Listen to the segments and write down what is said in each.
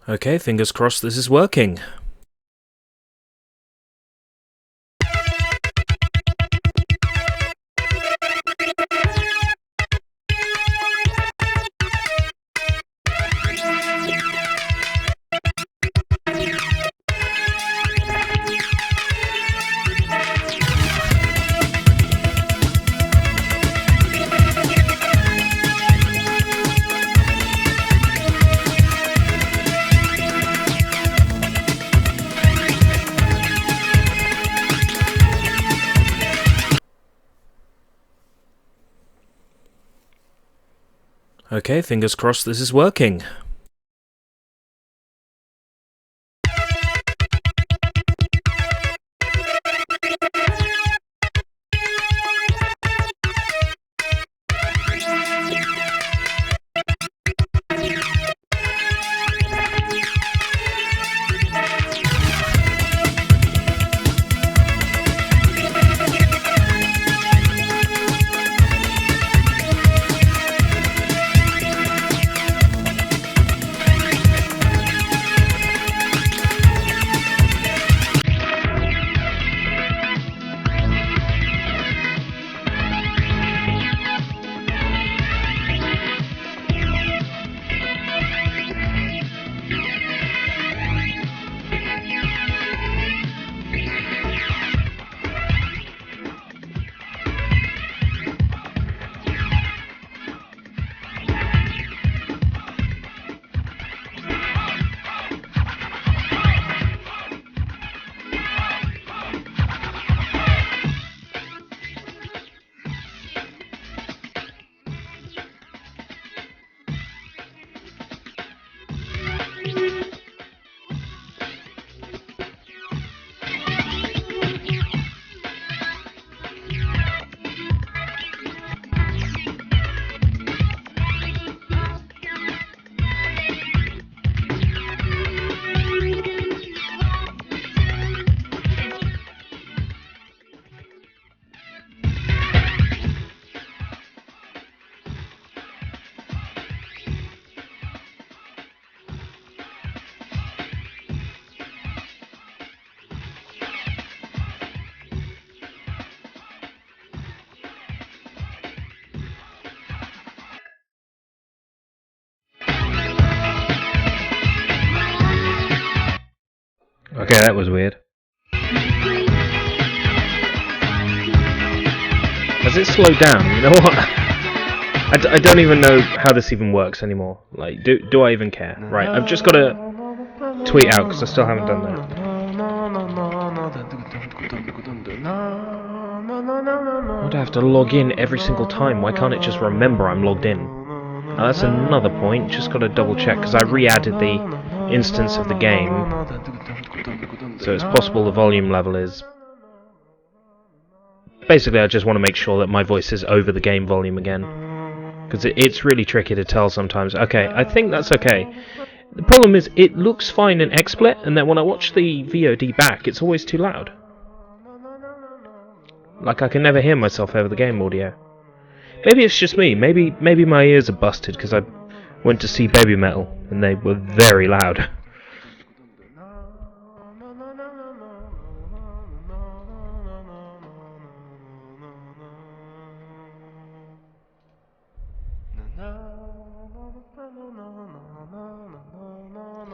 Okay, fingers crossed this is working. Okay, fingers crossed this is working. Okay, that was weird. Has it slowed down? You know what? I don't even know how this even works anymore. Like, do I even care? Right, I've just got to tweet out because I still haven't done that. Why do I have to log in every single time? Why can't it just remember I'm logged in? Now that's another point. Just got to double check because I re-added the instance of the game, so it's possible the volume level is. Basically, I just want to make sure that my voice is over the game volume again, because it's really tricky to tell sometimes. Okay, I think that's okay. The problem is it looks fine in XSplit, and then when I watch the VOD back, it's always too loud. Like I can never hear myself over the game audio. Maybe it's just me. Maybe my ears are busted because I went to see Baby Metal and they were very loud.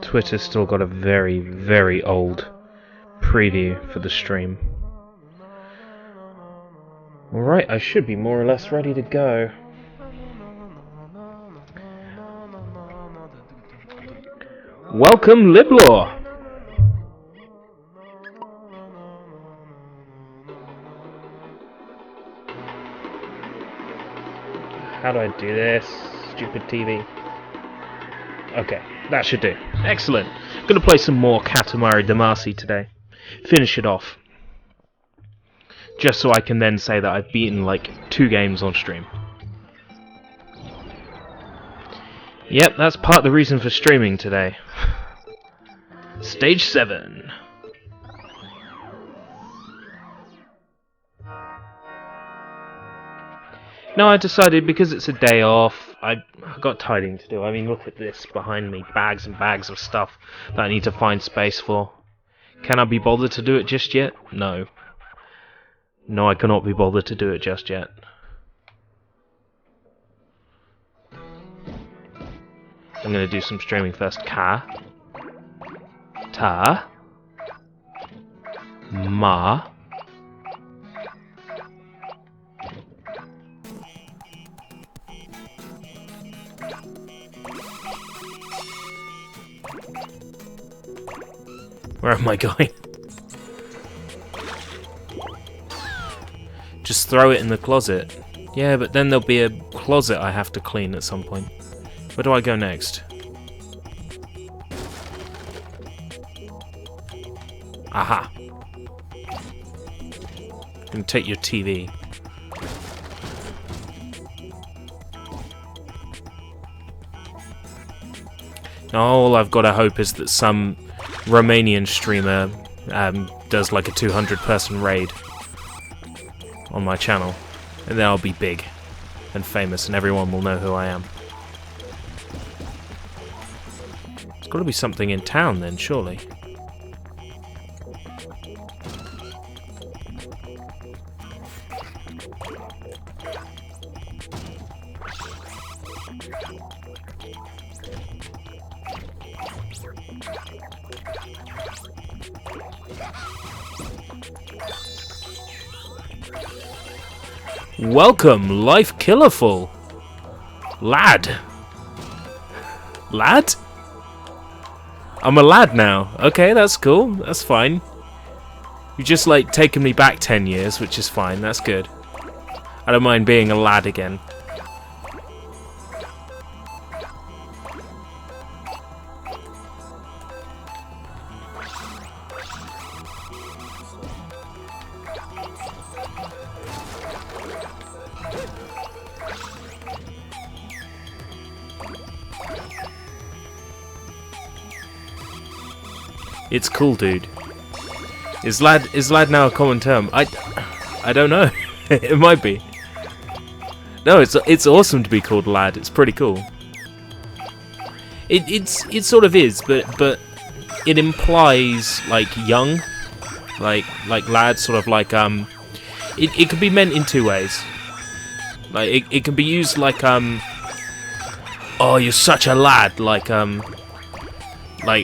Twitter's still got a very, very old preview for the stream. Alright, I should be more or less ready to go. Welcome, Liblaw! How do I do this? Stupid TV. Okay, that should do. Excellent. Gonna play some more Katamari Damacy today. Finish it off. Just so I can then say that I've beaten like 2 games on stream. Yep, that's part of the reason for streaming today. Stage 7. No, I decided because it's a day off, I got tidying to do. I mean, look at this behind me. Bags and bags of stuff that I need to find space for. Can I be bothered to do it just yet? No. No, I cannot be bothered to do it just yet. I'm going to do some streaming first. Ta. Ma. Where am I going? Just throw it in the closet. Yeah, but then there'll be a closet I have to clean at some point. Where do I go next? Aha! I'm gonna take your TV. Now all I've got to hope is that some Romanian streamer does like a 200-person raid on my channel, and then I'll be big and famous and everyone will know who I am. There's got to be something in town then, surely. Welcome, Life Killerful. Lad. Lad? I'm a lad now. Okay, that's cool. That's fine. You just, like, taken me back 10 years, which is fine. That's good. I don't mind being a lad again. It's cool, dude. Is lad now a common term? I don't know. It might be. No, it's awesome to be called lad. It's pretty cool. It sort of is, but it implies like young, like lad, sort of like It can be meant in two ways. Like it can be used like oh, you're such a lad, like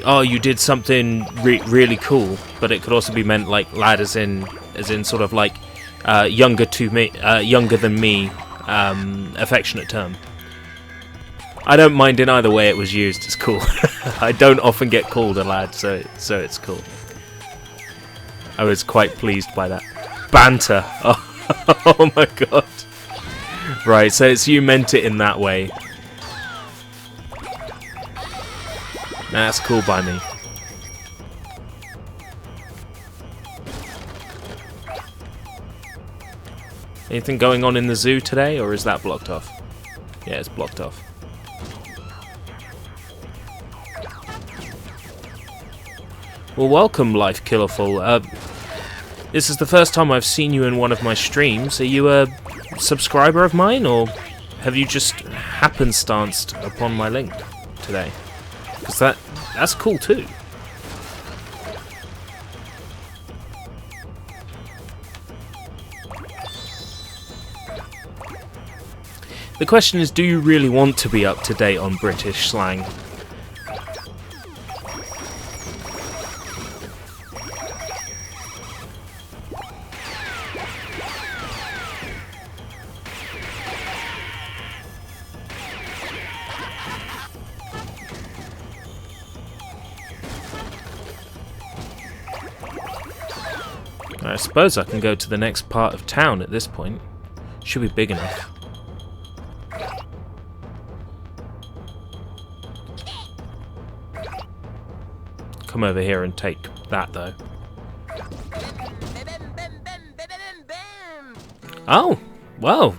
oh, you did something really cool, but it could also be meant like lad as in sort of like younger than me, affectionate term. I don't mind in either way it was used. It's cool. I don't often get called a lad, so it's cool. I was quite pleased by that. Banter. Oh my god. Right, so you meant it in that way. That's cool by me. Anything going on in the zoo today, or is that blocked off? Yeah, it's blocked off. Well, welcome, Life Killerful. This is the first time I've seen you in one of my streams. Are you a subscriber of mine, or have you just happenstanced upon my link today? Because that's cool too. The question is, do you really want to be up to date on British slang? I suppose I can go to the next part of town at this point. Should be big enough. Come over here and take that, though. Oh, well.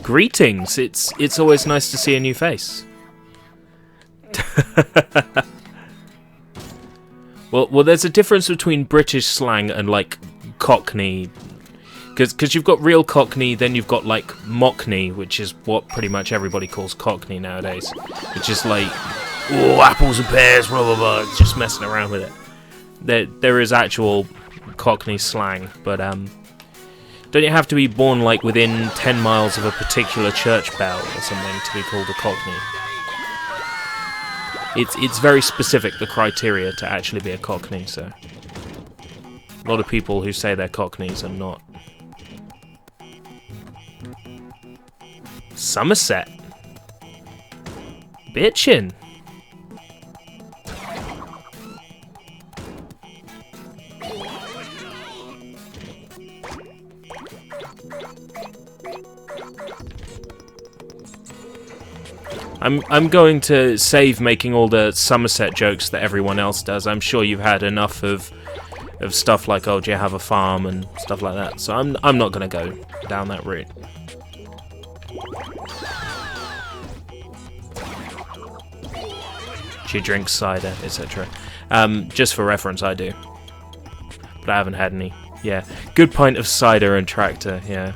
Greetings. It's always nice to see a new face. Well, there's a difference between British slang and, like, Cockney. Because you've got real Cockney, then you've got, like, Mockney, which is what pretty much everybody calls Cockney nowadays. Which is like, oh, apples and pears, blah, blah, blah. It's just messing around with it. There is actual Cockney slang, but, don't you have to be born, like, within 10 miles of a particular church bell or something to be called a Cockney? It's very specific, the criteria to actually be a Cockney, so... A lot of people who say they're Cockneys are not. Somerset. Bitchin'. I'm going to save making all the Somerset jokes that everyone else does. I'm sure you've had enough of stuff like, oh, do you have a farm and stuff like that. So I'm not going to go down that route. She drinks cider, etc. Just for reference, I do. But I haven't had any. Yeah, good pint of cider and tractor, yeah.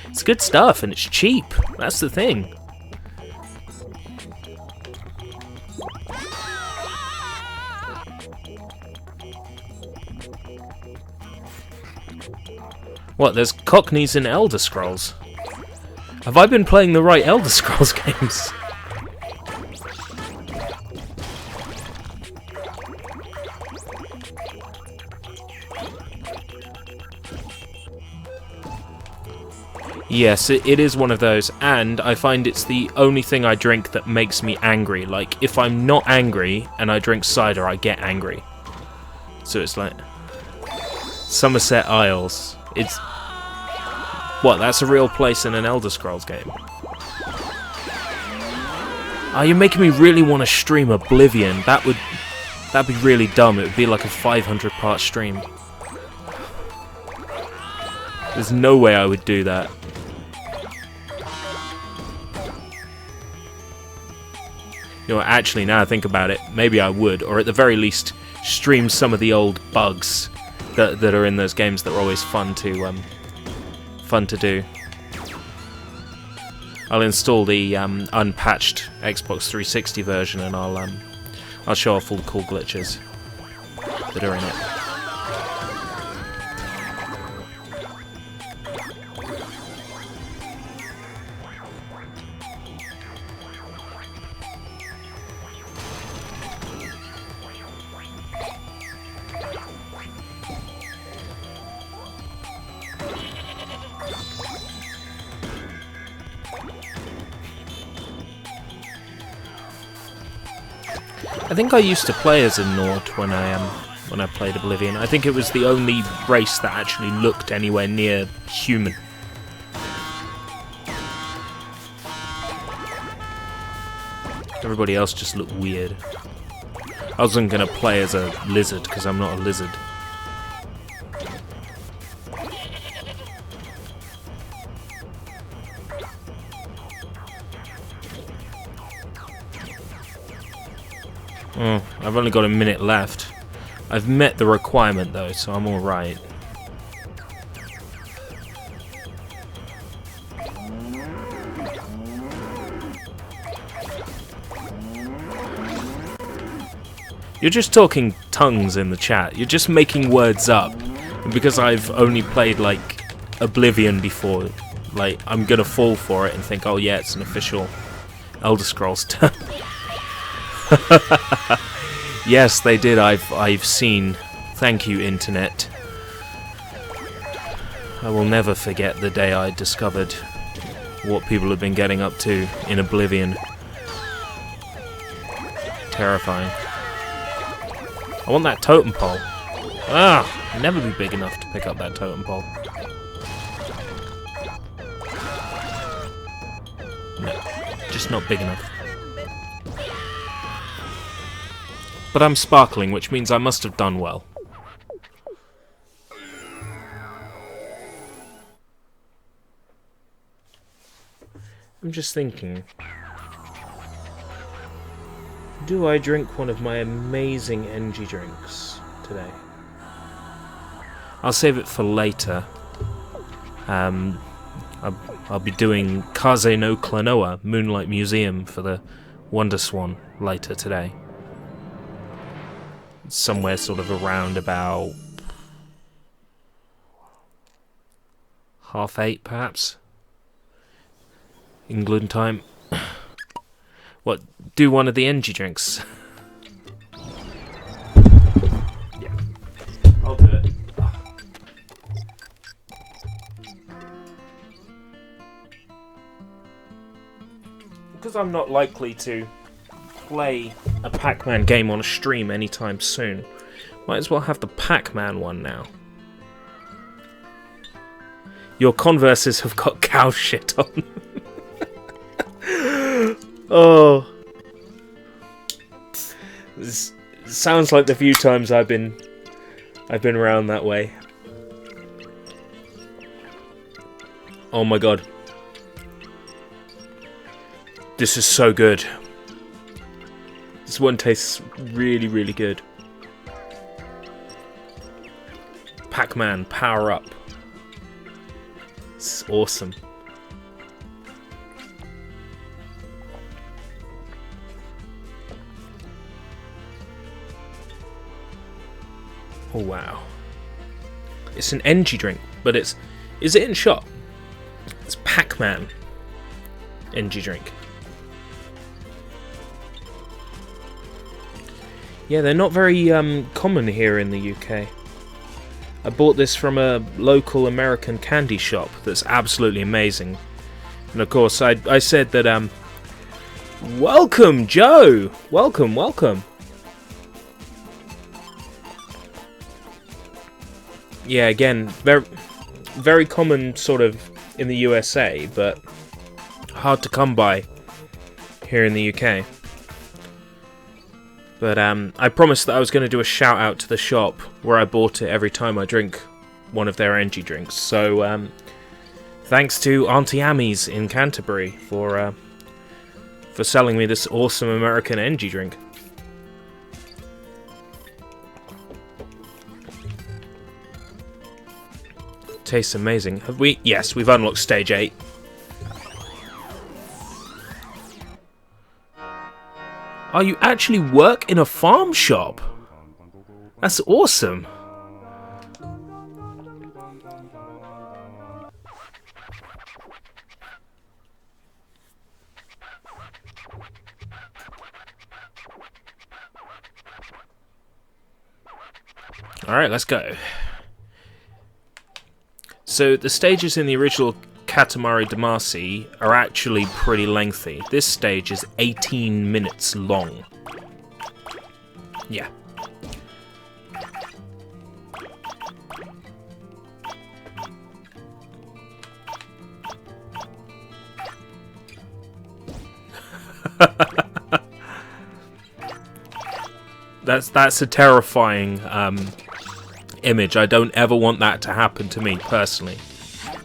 It's good stuff, and it's cheap. That's the thing. What, there's Cockneys in Elder Scrolls? Have I been playing the right Elder Scrolls games? Yes, it is one of those, and I find it's the only thing I drink that makes me angry. Like, if I'm not angry and I drink cider, I get angry. So it's like... Somerset Isles. It's... What, that's a real place in an Elder Scrolls game? Oh, you're making me really want to stream Oblivion. That'd be really dumb. It would be like a 500-part stream. There's no way I would do that. You know, actually, now I think about it, maybe I would, or at the very least, stream some of the old bugs that are in those games that are always fun to do. I'll install the unpatched Xbox 360 version, and I'll show off all the cool glitches that are in it. I think I used to play as a Nord when I played Oblivion. I think it was the only race that actually looked anywhere near human. Everybody else just looked weird. I wasn't going to play as a lizard because I'm not a lizard. Oh, I've only got a minute left. I've met the requirement though, so I'm alright. You're just talking tongues in the chat. You're just making words up. And because I've only played, like, Oblivion before, like, I'm gonna fall for it and think, oh yeah, it's an official Elder Scrolls term. Yes, they did. I've seen. Thank you, Internet. I will never forget the day I discovered what people have been getting up to in Oblivion. Terrifying. I want that totem pole. Ah, I'll never be big enough to pick up that totem pole. No, just not big enough. But I'm sparkling, which means I must have done well. I'm just thinking. Do I drink one of my amazing energy drinks today? I'll save it for later. I'll be doing Kaze no Klonoa, Moonlight Museum, for the Wonder Swan later today. Somewhere sort of around about 8:30, perhaps. England time. What, do one of the energy drinks? Yeah, I'll do it. Because I'm not likely to play a Pac-Man game on a stream anytime soon, might as well have the Pac-Man one now. Your Converses have got cow shit on them. Oh, this sounds like the few times I've been around that way. Oh my god, this is so good. This one tastes really, really good. Pac-Man, power up. It's awesome. Oh wow. It's an energy drink, but is it in shop? It's Pac-Man energy drink. Yeah, they're not very common here in the UK. I bought this from a local American candy shop that's absolutely amazing. And of course, I said that, welcome, Joe! Welcome, welcome! Yeah, again, very common sort of in the USA, but hard to come by here in the UK. But I promised that I was going to do a shout out to the shop where I bought it every time I drink one of their energy drinks. So thanks to Auntie Ammy's in Canterbury for selling me this awesome American energy drink. Tastes amazing. Have we? Yes, we've unlocked stage 8. Oh, you actually work in a farm shop? That's awesome. Alright, let's go. So the stages in the original Katamari Damacy are actually pretty lengthy. This stage is 18 minutes long. Yeah. That's a terrifying image. I don't ever want that to happen to me personally.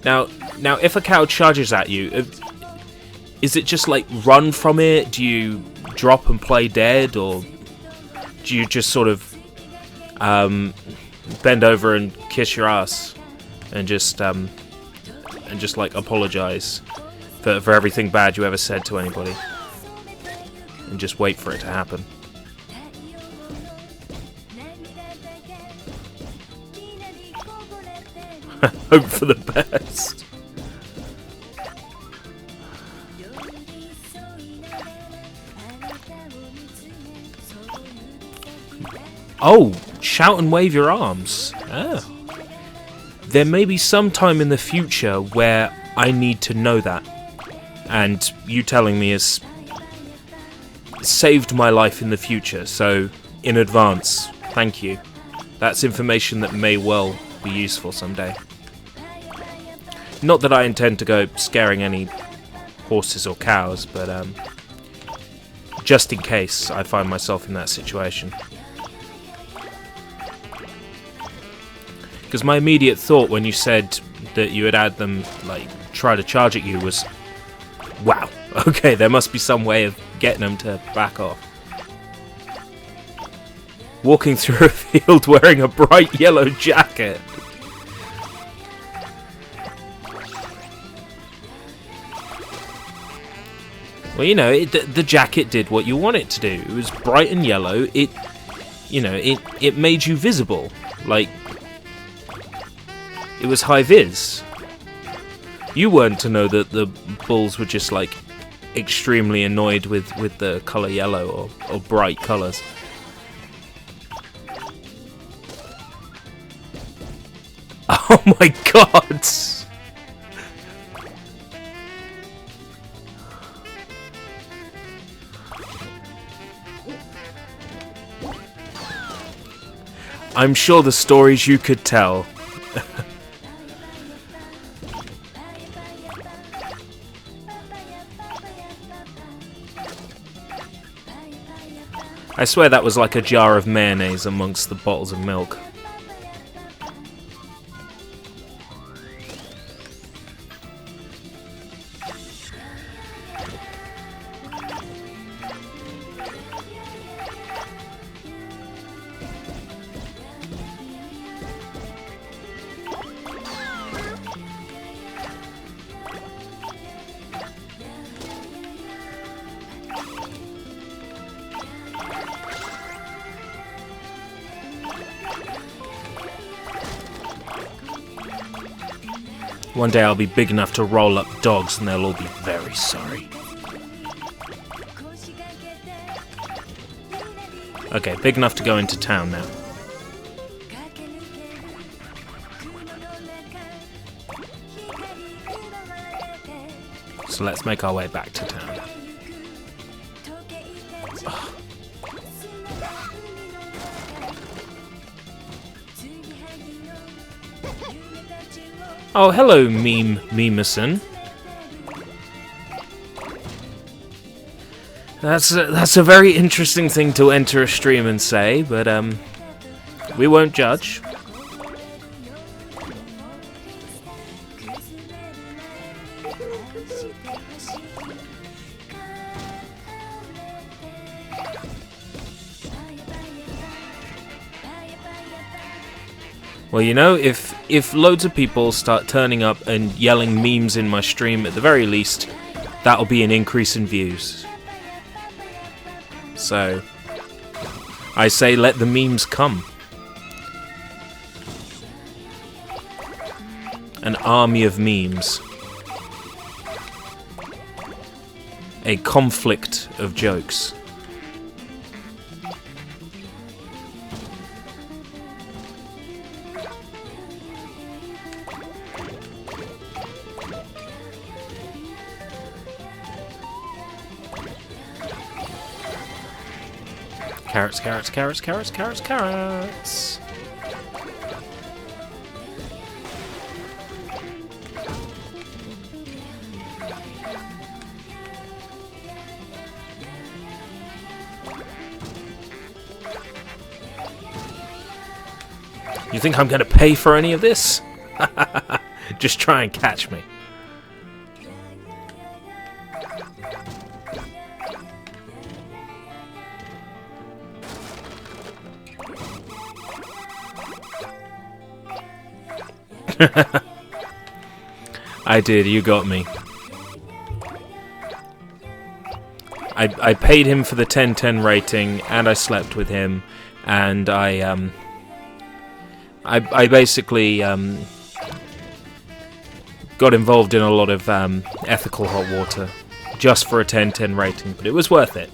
Now, if a cow charges at you, is it just like run from it? Do you drop and play dead, or do you just sort of bend over and kiss your ass and just like apologize for everything bad you ever said to anybody, and just wait for it to happen? Hope for the best. Oh, shout and wave your arms. Oh. There may be some time in the future where I need to know that. And you telling me has saved my life in the future, so in advance, thank you. That's information that may well be useful someday. Not that I intend to go scaring any horses or cows, but just in case I find myself in that situation. Because my immediate thought when you said that you had had them like try to charge at you was, wow, okay, there must be some way of getting them to back off. walking through a field wearing a bright yellow jacket. Well, you know, the jacket did what you want it to do. It was bright and yellow. It made you visible. Like, it was high vis. You weren't to know that the bulls were just, like, extremely annoyed with the colour yellow or bright colours. Oh my god! I'm sure the stories you could tell. I swear that was like a jar of mayonnaise amongst the bottles of milk. One day I'll be big enough to roll up dogs and they'll all be very sorry. Okay, big enough to go into town now. So let's make our way back to town. Ugh. Oh, hello, Memeson. That's a very interesting thing to enter a stream and say, but we won't judge. Well, you know, if loads of people start turning up and yelling memes in my stream, at the very least, that'll be an increase in views. So, I say let the memes come. An army of memes. A conflict of jokes. Carrots, carrots, carrots, carrots, carrots, carrots. You think I'm going to pay for any of this? Just try and catch me. I did, you got me. I paid him for the 10/10 rating, and I slept with him, and I basically got involved in a lot of ethical hot water just for a 10/10 rating, but it was worth it.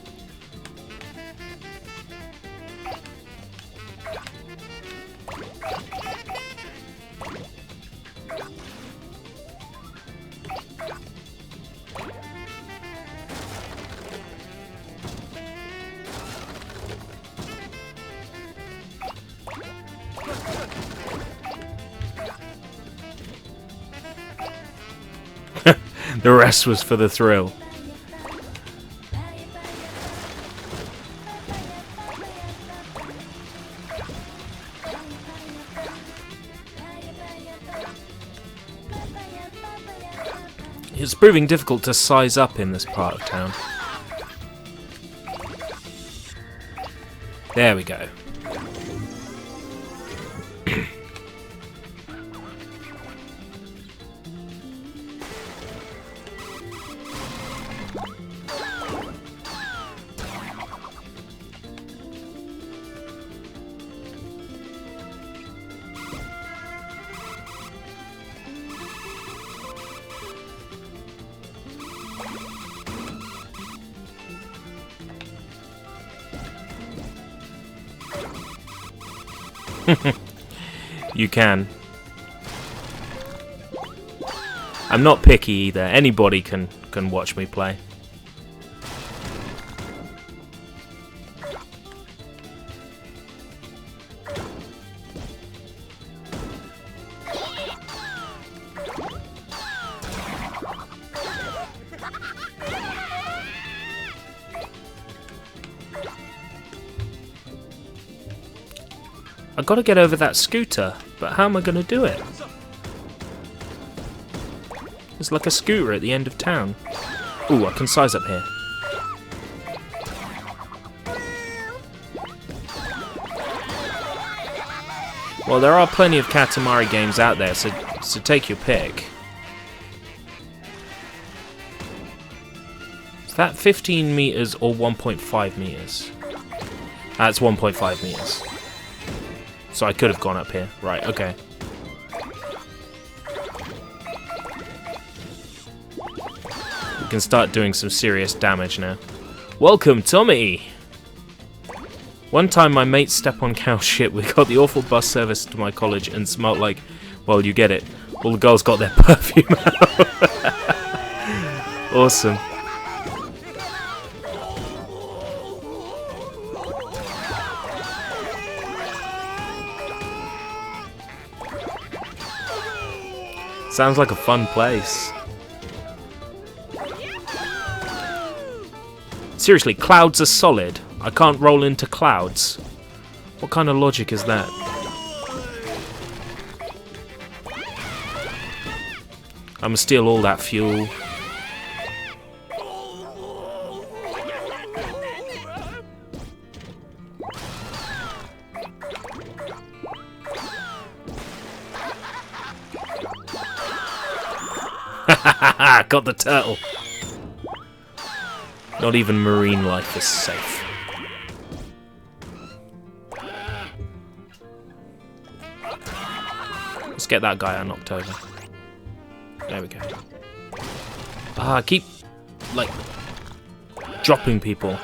The rest was for the thrill. It's proving difficult to size up in this part of town. There we go. You can. I'm not picky either. Anybody can watch me play. I gotta get over that scooter, but how am I gonna do it? There's like a scooter at the end of town. Ooh, I can size up here. Well, there are plenty of Katamari games out there, so take your pick. Is that 15 meters or 1.5 meters? That's 1.5 meters. So I could have gone up here. Right, okay. We can start doing some serious damage now. Welcome, Tommy! One time my mates step on cow shit, we got the awful bus service to my college and smelt like, well, you get it, all the girls got their perfume out. Awesome. Sounds like a fun place. Seriously, clouds are solid. I can't roll into clouds. What kind of logic is that? I'm gonna steal all that fuel. Got the turtle. Not even marine life is safe. Let's get that guy I knocked over. There we go. I keep, like, dropping people.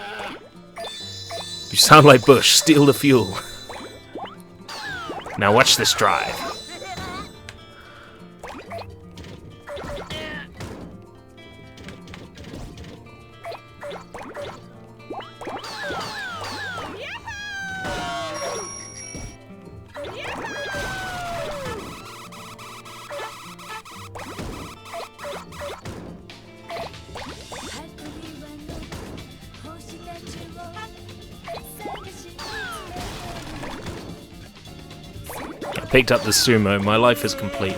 You sound like Bush. Steal the fuel. Now watch this drive. Picked up the sumo, my life is complete.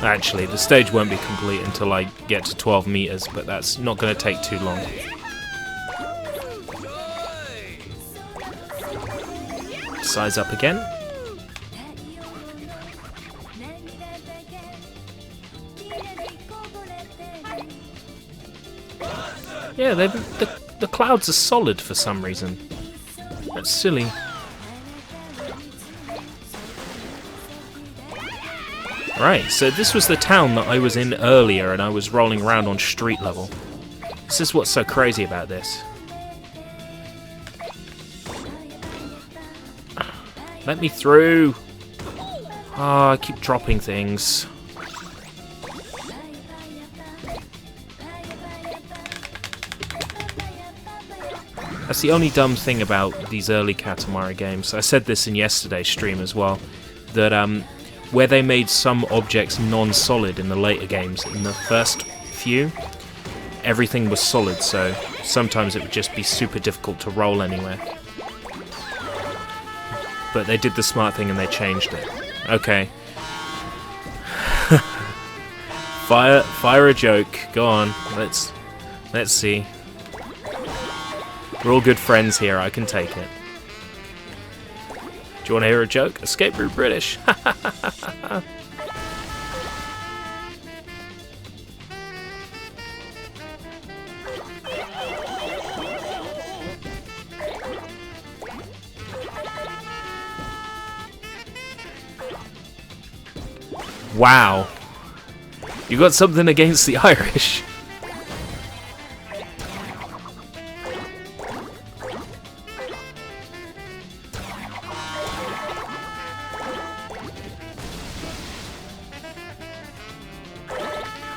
Actually, the stage won't be complete until I get to 12 meters, but that's not going to take too long. Size up again. Yeah, the clouds are solid for some reason. That's silly. Right, so this was the town that I was in earlier and I was rolling around on street level. This is what's so crazy about this. Let me through! Ah, I keep dropping things. That's the only dumb thing about these early Katamari games. I said this in yesterday's stream as well, that where they made some objects non-solid in the later games, in the first few, everything was solid, so sometimes it would just be super difficult to roll anywhere. But they did the smart thing and they changed it. Okay. Fire a joke. Go on. Let's see. We're all good friends here, I can take it. you want to hear a joke? Escape route British. Wow. You got something against the Irish?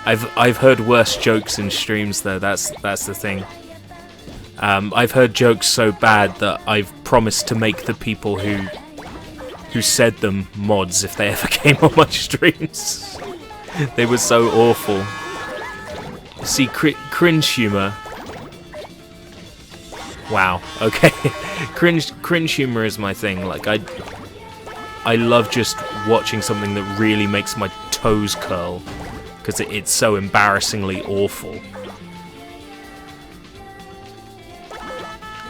I've heard worse jokes in streams though. That's the thing. I've heard jokes so bad that I've promised to make the people who said them mods if they ever came on my streams. They were so awful. See, cringe humor. Wow. Okay. Cringe humor is my thing. Like I love just watching something that really makes my toes curl because it's so embarrassingly awful.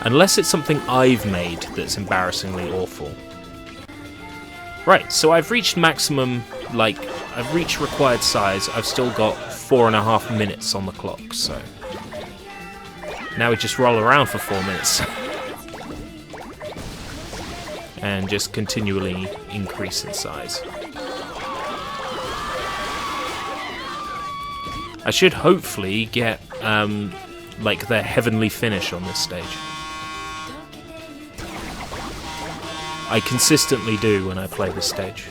Unless it's something I've made that's embarrassingly awful. Right, so I've reached maximum, like, I've reached required size. I've still got 4.5 minutes on the clock, so... Now we just roll around for 4 minutes. And just continually increase in size. I should hopefully get, like, the heavenly finish on this stage. I consistently do when I play this stage.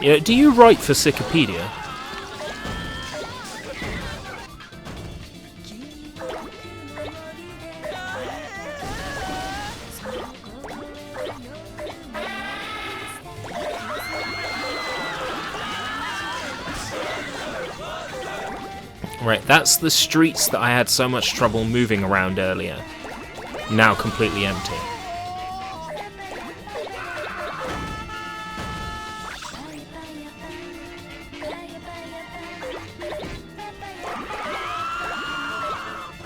Yeah, do you write for Wikipedia? Right, that's the streets that I had so much trouble moving around earlier. Now completely empty.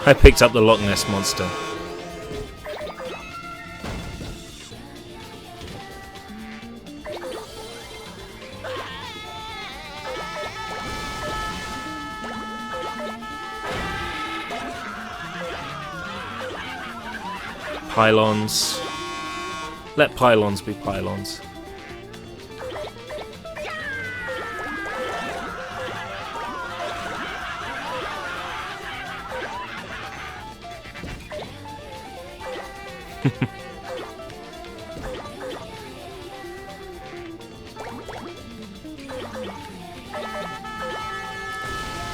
I picked up the Loch Ness Monster. Pylons. Let pylons be pylons.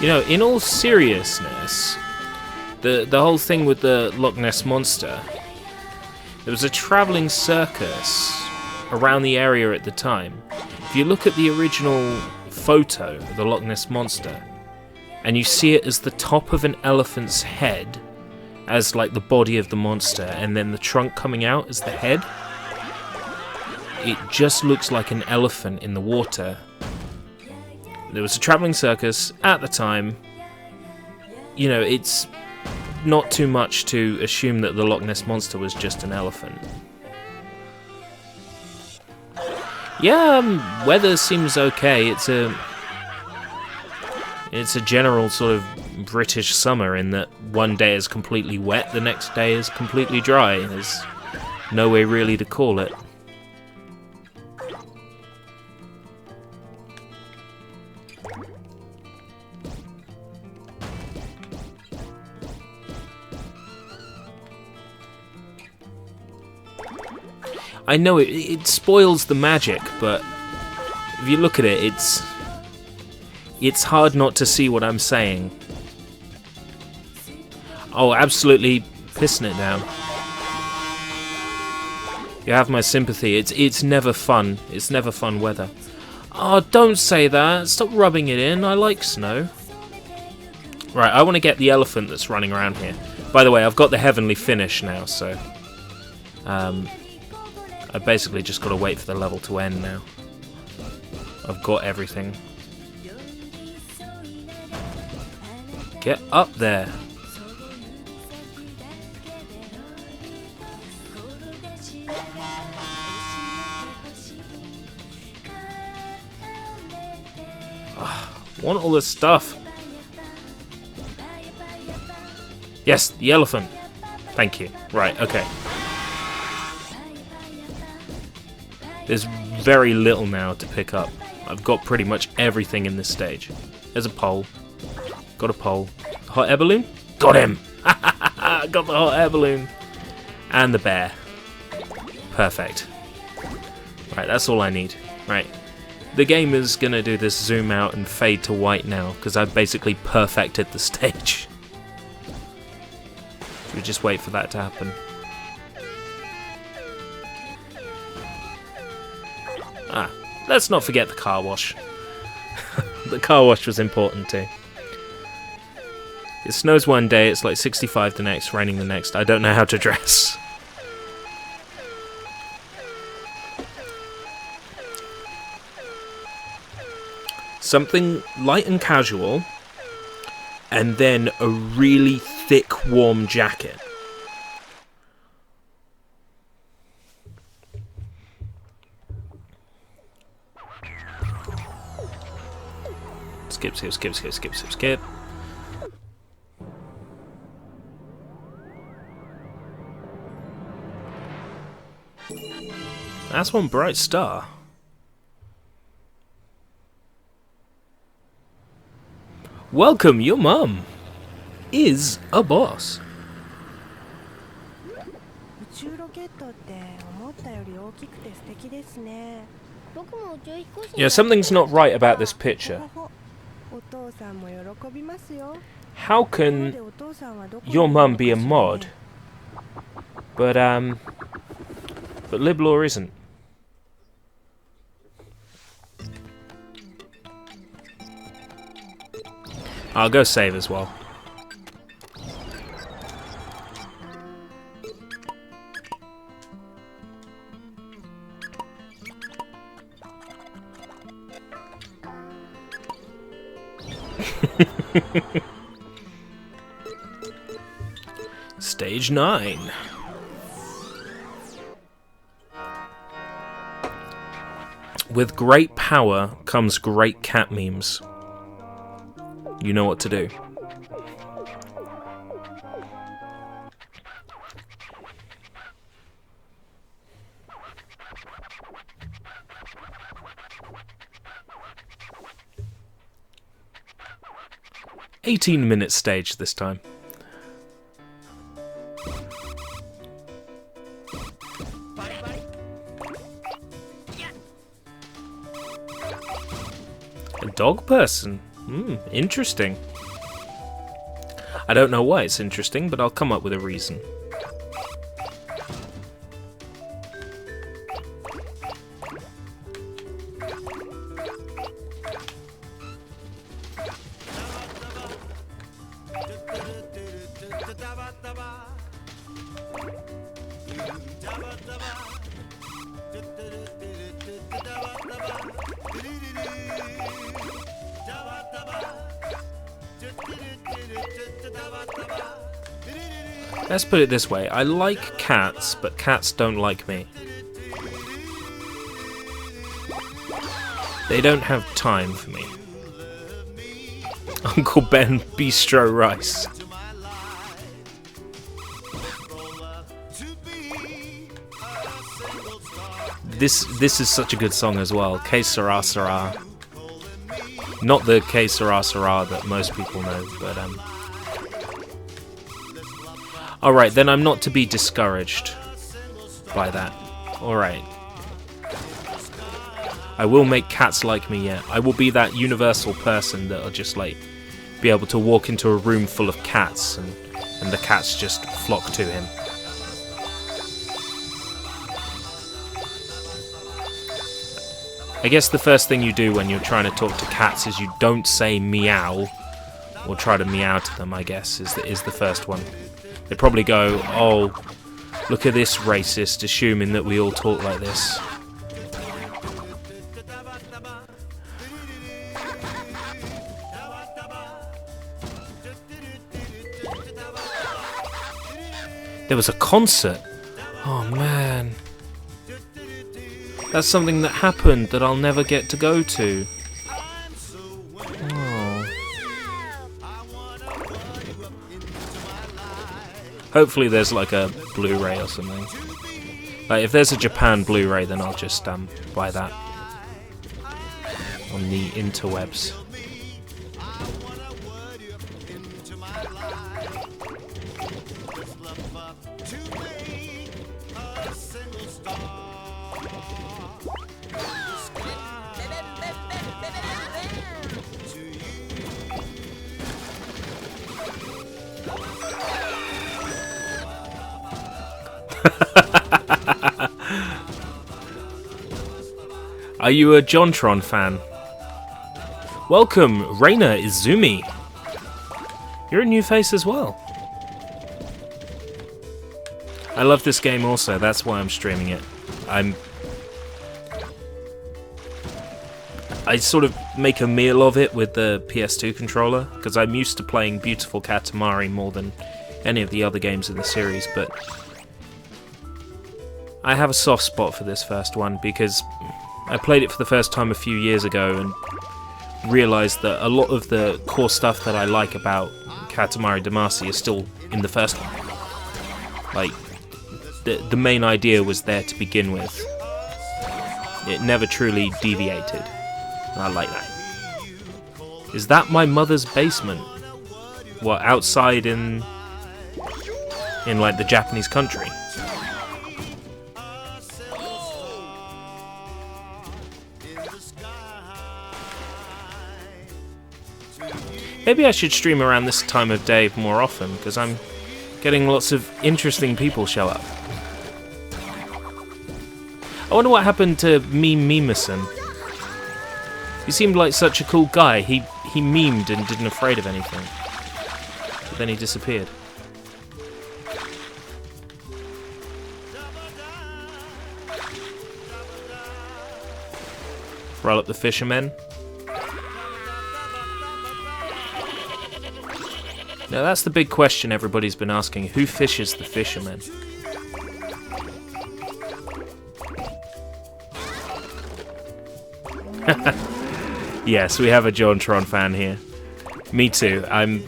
You know, in all seriousness, the whole thing with the Loch Ness Monster, there was a travelling circus around the area at the time. If you look at the original photo of the Loch Ness Monster, and you see it as the top of an elephant's head, as like the body of the monster, and then the trunk coming out as the head, it just looks like an elephant in the water. There was a travelling circus at the time. You know, it's not too much to assume that the Loch Ness Monster was just an elephant. Yeah, weather seems okay. It's a general sort of British summer in that one day is completely wet, the next day is completely dry. There's no way really to call it. I know it spoils the magic, but if you look at it, it's hard not to see what I'm saying. Oh, absolutely pissing it down. You have my sympathy. It's never fun. It's never fun weather. Oh, don't say that. Stop rubbing it in. I like snow. Right, I want to get the elephant that's running around here. By the way, I've got the heavenly finish now, so... I basically just got to wait for the level to end now. I've got everything. Get up there. Want all this stuff. Yes, the elephant. Thank you. Right, okay. There's very little now to pick up. I've got pretty much everything in this stage. There's a pole. Got a pole. Hot air balloon? Got him! Got the hot air balloon. And the bear. Perfect. Right, that's all I need. Right. The game is going to do this zoom out and fade to white now, because I've basically perfected the stage. Should we just wait for that to happen? Ah, let's not forget the car wash. The car wash was important too. It snows one day, it's like 65 the next, raining the next. I don't know how to dress. Something light and casual, and then a really thick, warm jacket. Skip, skip, skip, skip, skip, skip, skip. That's one bright star. Welcome, your mum is a boss. Yeah, something's not right about this picture. How can your mum be a mod, but Liblor isn't? I'll go save as well. Stage 9. With great power comes great cat memes. You know what to do. "18-minute stage this time. A dog person. Interesting. I don't know why it's interesting, but I'll come up with a reason. Let's put it this way, I like cats, but cats don't like me. They don't have time for me. Uncle Ben Bistro Rice. This is such a good song as well. Que Sera Sera. Not the Que Sera Sera that most people know, but alright, then I'm not to be discouraged by that. Alright. I will make cats like me, yeah. I will be that universal person that'll just, like, be able to walk into a room full of cats and the cats just flock to him. I guess the first thing you do when you're trying to talk to cats is you don't say meow, or try to meow to them, I guess, is the first one. They probably go, oh, look at this racist, assuming that we all talk like this. There was a concert. Oh man. That's something that happened that I'll never get to go to. Oh. Hopefully there's like a Blu-ray or something. Like if there's a Japan Blu-ray, then I'll just buy that on the interwebs. Are you a JonTron fan? Welcome, Reina Izumi. You're a new face as well. I love this game also, that's why I'm streaming it. I sort of make a meal of it with the PS2 controller, because I'm used to playing beautiful Katamari more than any of the other games in the series, but I have a soft spot for this first one, because I played it for the first time a few years ago and realised that a lot of the core stuff that I like about Katamari Damacy is still in the first one. Like, the main idea was there to begin with. It never truly deviated. I like that. Is that my mother's basement? What, outside in like the Japanese country? Maybe I should stream around this time of day more often, because I'm getting lots of interesting people show up. I wonder what happened to Memeson. He seemed like such a cool guy. He memed and didn't afraid of anything. But then he disappeared. Roll up the fishermen. Now that's the big question everybody's been asking. Who fishes the fishermen? Yes, we have a JonTron fan here. Me too. I'm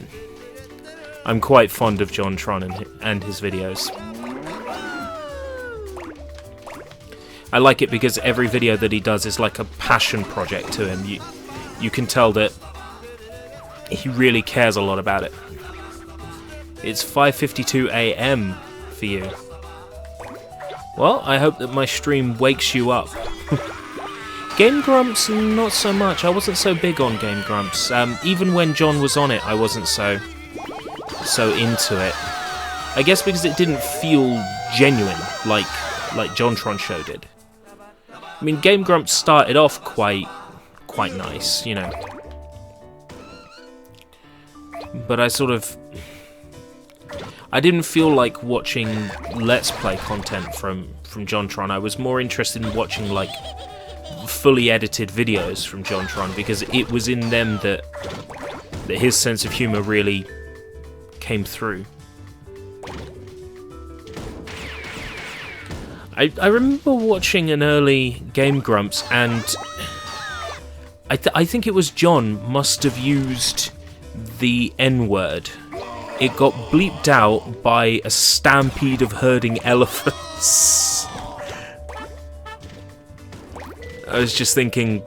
quite fond of JonTron and his videos. I like it because every video that he does is like a passion project to him. You can tell that he really cares a lot about it. It's 5:52 AM for you. Well, I hope that my stream wakes you up. Game Grumps, not so much. I wasn't so big on Game Grumps. Even when John was on it, I wasn't so into it. I guess because it didn't feel genuine, like JonTron Show did. I mean, Game Grumps started off quite nice, you know. But I didn't feel like watching Let's Play content from JonTron. I was more interested in watching like fully edited videos from JonTron, because it was in them that his sense of humour really came through. I remember watching an early Game Grumps, and I think it was John must have used the N-word. It got bleeped out by a stampede of herding elephants. I was just thinking,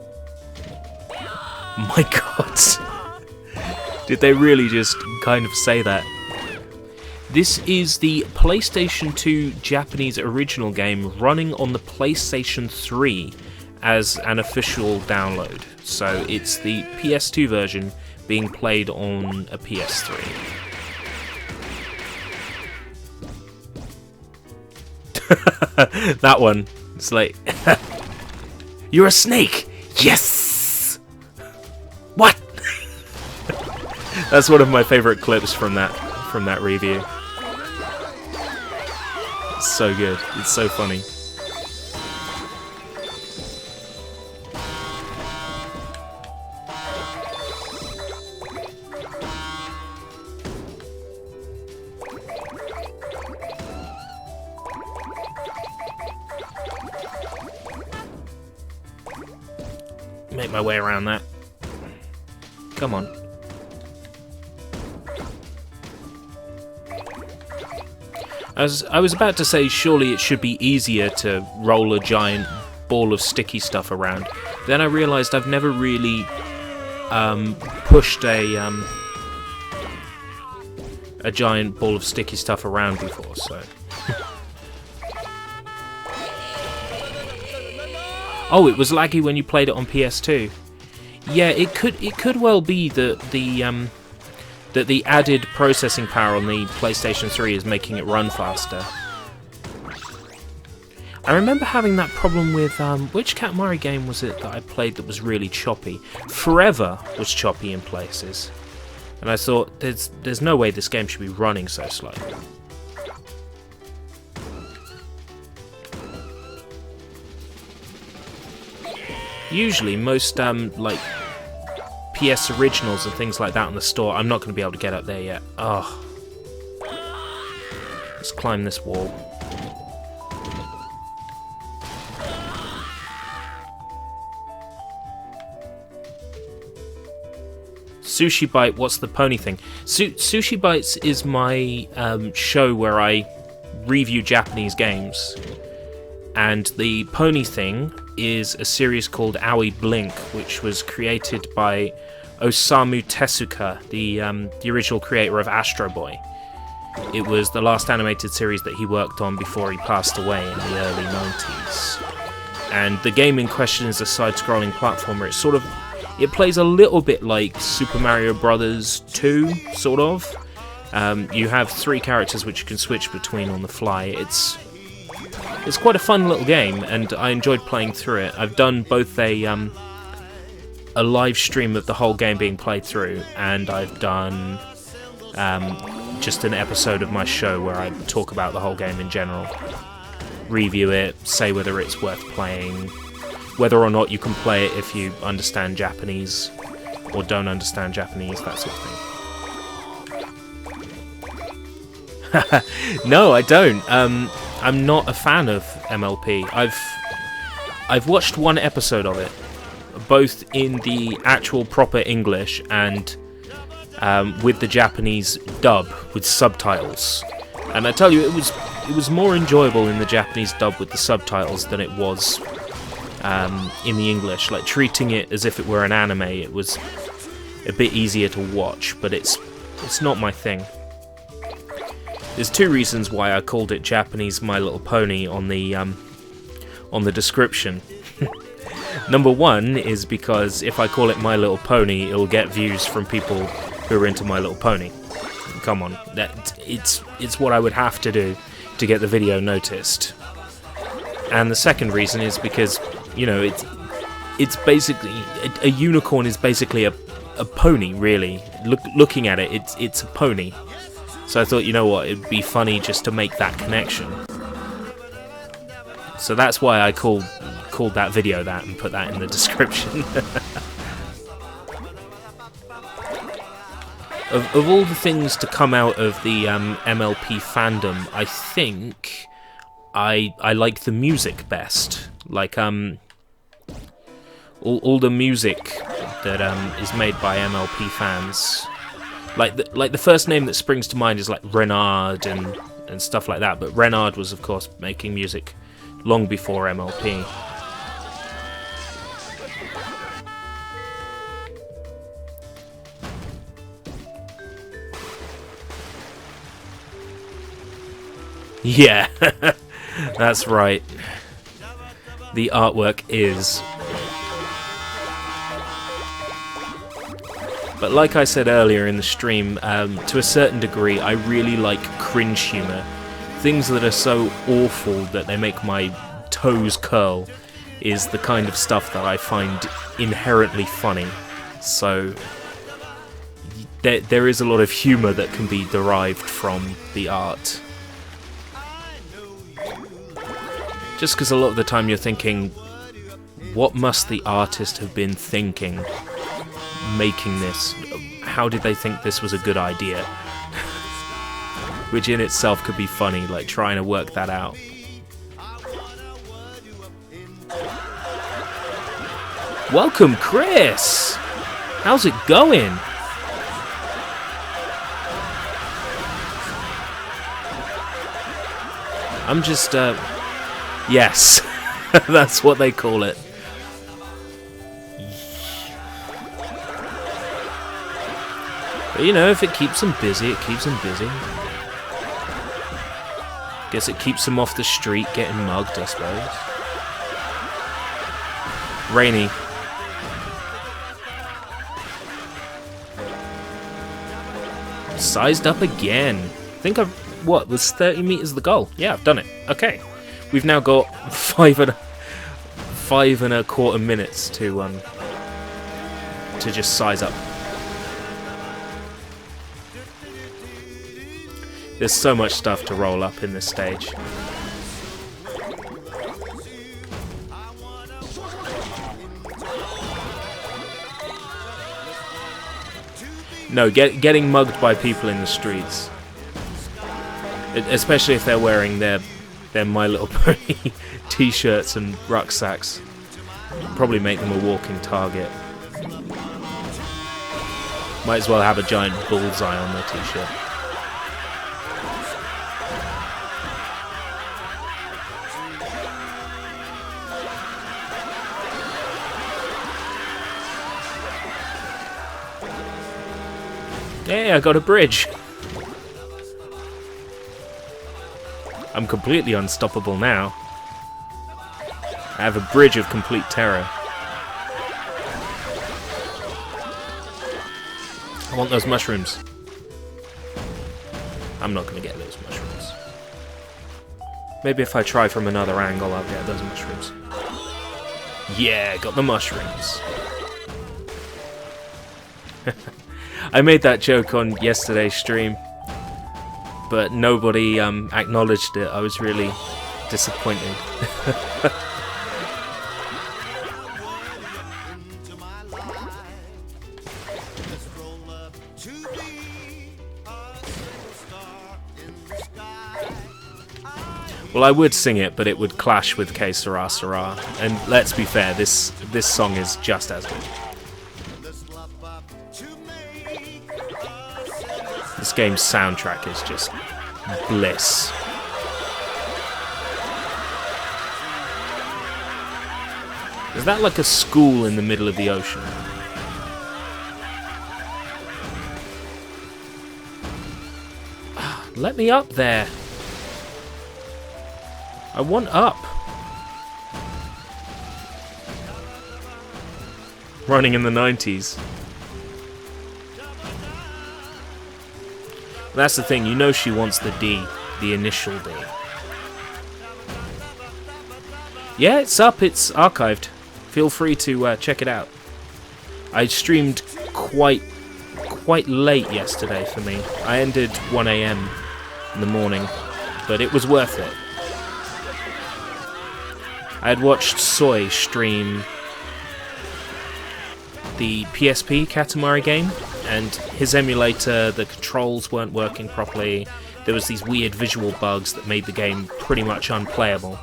my god, did they really just kind of say that? This is the PlayStation 2 Japanese original game running on the PlayStation 3 as an official download. So it's the PS2 version being played on a PS3. That one, it's like, you're a snake! Yes! What? That's one of my favourite clips from that review. It's so good. It's so funny. Make my way around that. Come on. I was about to say, surely it should be easier to roll a giant ball of sticky stuff around. Then I realised I've never really pushed a giant ball of sticky stuff around before, so... Oh, it was laggy when you played it on PS2. Yeah, it could well be that the added processing power on the PlayStation 3 is making it run faster. I remember having that problem with which Katamari game was it that I played that was really choppy? Forever was choppy in places, and I thought there's no way this game should be running so slow. Usually, most like PS originals and things like that in the store, I'm not going to be able to get up there yet. Oh, let's climb this wall. Sushi Bite, what's the pony thing? Sushi Bites is my show where I review Japanese games, and the pony thing is a series called Aoi Blink, which was created by Osamu Tezuka, the original creator of Astro Boy. It was the last animated series that he worked on before he passed away in the early 90s. And the game in question is a side-scrolling platformer. It plays a little bit like Super Mario Bros. 2, sort of. You have 3 characters which you can switch between on the fly. It's quite a fun little game, and I enjoyed playing through it. I've done both a live stream of the whole game being played through, and I've done just an episode of my show where I talk about the whole game in general. Review it, say whether it's worth playing, whether or not you can play it if you understand Japanese or don't understand Japanese, that sort of thing. No, I don't. I'm not a fan of MLP. I've watched one episode of it, both in the actual proper English and with the Japanese dub with subtitles. And I tell you, it was more enjoyable in the Japanese dub with the subtitles than it was in the English. Like, treating it as if it were an anime, it was a bit easier to watch, but it's not my thing. There's 2 reasons why I called it Japanese My Little Pony on the description. Number 1 is because if I call it My Little Pony, it'll get views from people who are into My Little Pony. Come on, it's what I would have to do to get the video noticed. And the second reason is because, you know, it's basically a unicorn is basically a pony, really. Looking at it, it's a pony. So I thought, you know what, it'd be funny just to make that connection. So that's why I called that video that and put that in the description. Of all the things to come out of the MLP fandom, I think I like the music best. Like all the music that is made by MLP fans. Like the first name that springs to mind is like Renard and stuff like that. But Renard was, of course, making music long before MLP. Yeah, that's right. The artwork is. But like I said earlier in the stream, to a certain degree, I really like cringe humour. Things that are so awful that they make my toes curl is the kind of stuff that I find inherently funny. So there is a lot of humour that can be derived from the art. Just because a lot of the time you're thinking, what must the artist have been thinking making this? How did they think this was a good idea? Which in itself could be funny, like trying to work that out. Welcome, Chris! How's it going? I'm just, yes, that's what they call it. But you know, if it keeps them busy, it keeps them busy. Guess it keeps them off the street getting mugged, I suppose. Rainy. Sized up again. I think I've... What, was 30 meters the goal? Yeah, I've done it. Okay. We've now got 5.25 minutes to just size up. There's so much stuff to roll up in this stage. No, getting mugged by people in the streets. Especially if they're wearing their My Little Pony t-shirts and rucksacks. Probably make them a walking target. Might as well have a giant bullseye on their t-shirt. Hey, I got a bridge. I'm completely unstoppable now. I have a bridge of complete terror. I want those mushrooms. I'm not going to get those mushrooms. Maybe if I try from another angle, I'll get those mushrooms. Yeah, got the mushrooms. I made that joke on yesterday's stream, but nobody acknowledged it. I was really disappointed. Well, I would sing it, but it would clash with Que Sera Sera. And let's be fair, this song is just as good. This game's soundtrack is just bliss. Is that like a school in the middle of the ocean? Let me up there. I want up. Running in the 90s. That's the thing, you know she wants the D, the initial D. Yeah, it's up, it's archived. Feel free to check it out. I streamed quite late yesterday for me. I ended 1 AM in the morning, but it was worth it. I had watched Soy stream the PSP Katamari game, and his emulator, the controls weren't working properly. There was these weird visual bugs that made the game pretty much unplayable.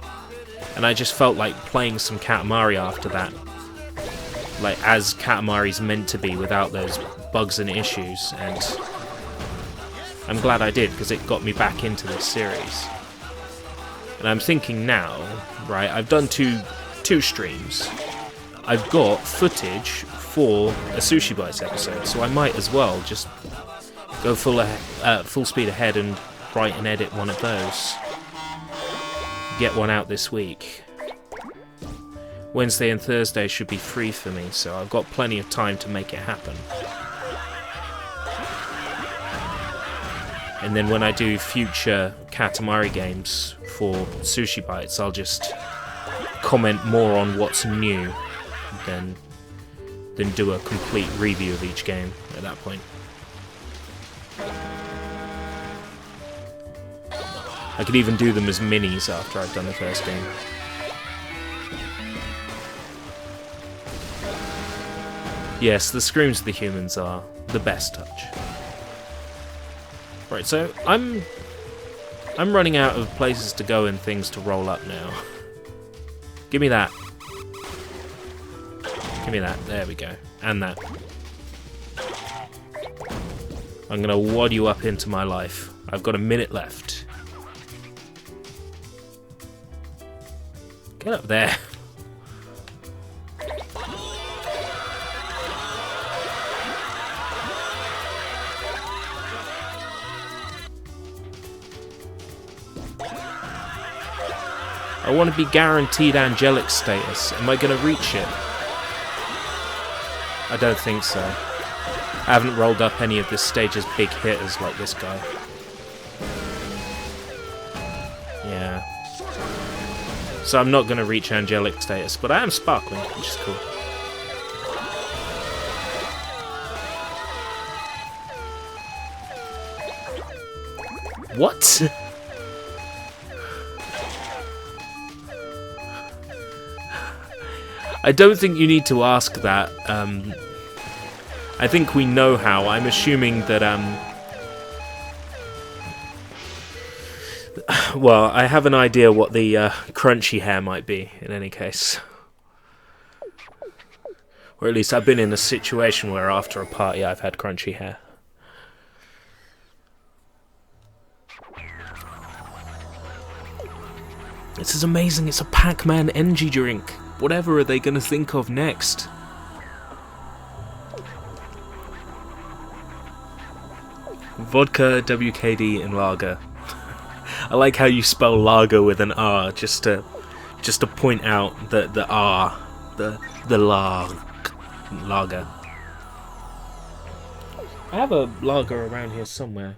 And I just felt like playing some Katamari after that. Like, as Katamari's meant to be without those bugs and issues, and I'm glad I did, because it got me back into this series. And I'm thinking now, right, I've done two streams. I've got footage for a Sushi Bites episode, so I might as well just go full speed ahead and write and edit one of those. Get one out this week. Wednesday and Thursday should be free for me, so I've got plenty of time to make it happen. And then when I do future Katamari games for Sushi Bites, I'll just comment more on what's new than do a complete review of each game at that point. I could even do them as minis after I've done the first game. Yes, the screams of the humans are the best touch. Right, so I'm running out of places to go and things to roll up now. Give me that. Give me that. There we go. And that. I'm gonna wad you up into my life. I've got a minute left. Get up there. I want to be guaranteed angelic status. Am I going to reach it? I don't think so. I haven't rolled up any of this stage's big hitters like this guy. Yeah. So I'm not going to reach angelic status, but I am sparkling, which is cool. What? I don't think you need to ask that. I think we know how. I'm assuming that, well, I have an idea what the crunchy hair might be, in any case. Or at least I've been in a situation where after a party I've had crunchy hair. This is amazing, it's a Pac-Man energy drink. Whatever are they going to think of next? Vodka, WKD, and lager. I like how you spell lager with an R, just to point out that the R, the lager. I have a lager around here somewhere.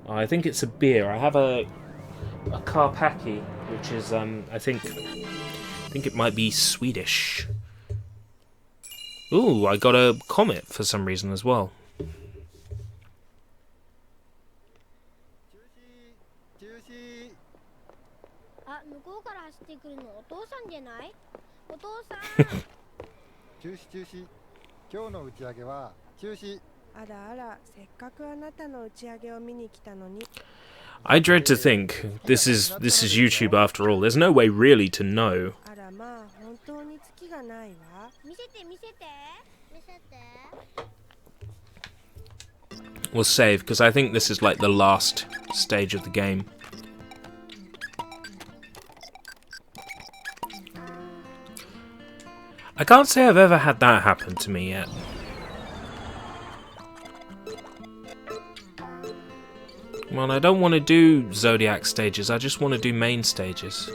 Oh, I think it's a beer. I have a Karpaki, which is I think it might be Swedish. Ooh, I got a comet for some reason as well. I dread to think this is YouTube after all. There's no way really to know. We'll save, because I think this is like the last stage of the game. I can't say I've ever had that happen to me yet. Well, I don't want to do Zodiac stages, I just want to do main stages.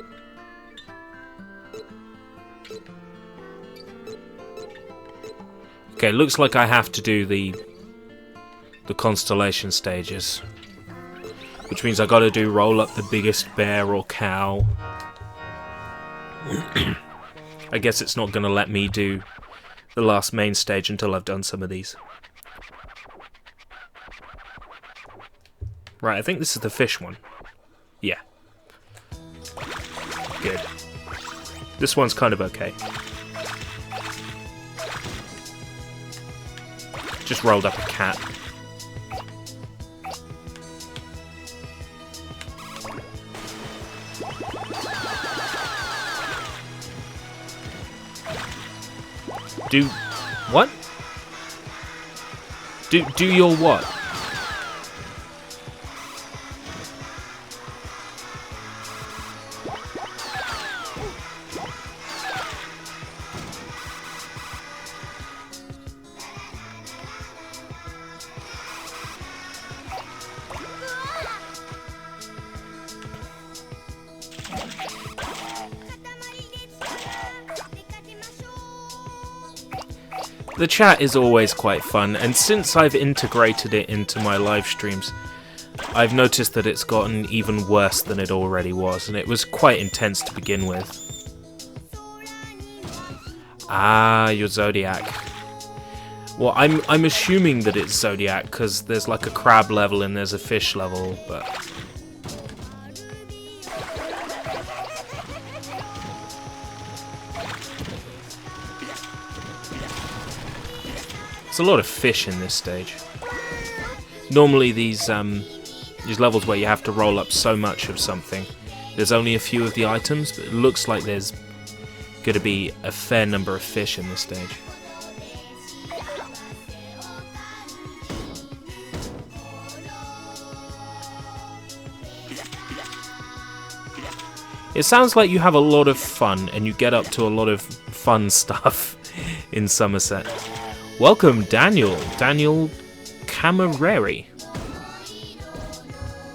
Okay, looks like I have to do the constellation stages. Which means I gotta do roll up the biggest bear or cow. I guess it's not gonna let me do the last main stage until I've done some of these. Right, I think this is the fish one. Yeah. Good. This one's kind of okay. Just rolled up a cat. Do what? Do your what? The chat is always quite fun, and since I've integrated it into my live streams, I've noticed that it's gotten even worse than it already was, and it was quite intense to begin with. Ah, you're Zodiac. Well, I'm assuming that it's Zodiac, because there's like a crab level and there's a fish level, but... There's a lot of fish in this stage. Normally these levels where you have to roll up so much of something, there's only a few of the items, but it looks like there's going to be a fair number of fish in this stage. It sounds like you have a lot of fun and you get up to a lot of fun stuff in Somerset. Welcome, Daniel. Daniel Camareri.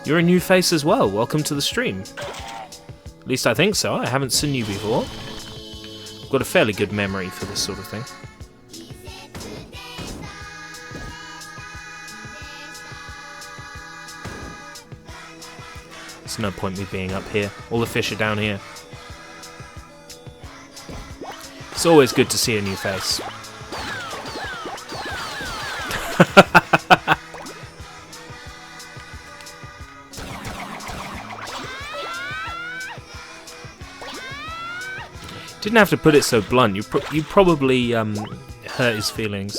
You're a new face as well. Welcome to the stream. At least I think so. I haven't seen you before. I've got a fairly good memory for this sort of thing. There's no point me being up here. All the fish are down here. It's always good to see a new face. Didn't have to put it so blunt. You probably hurt his feelings.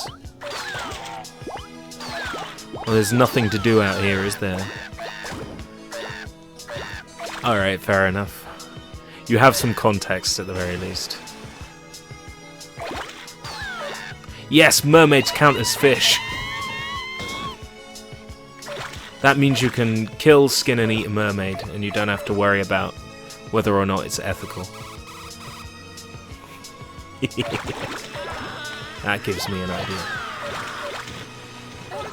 Well, there's nothing to do out here, is there? Alright, fair enough. You have some context at the very least. Yes, mermaids count as fish. That means you can kill, skin and eat a mermaid, and you don't have to worry about whether or not it's ethical. That gives me an idea.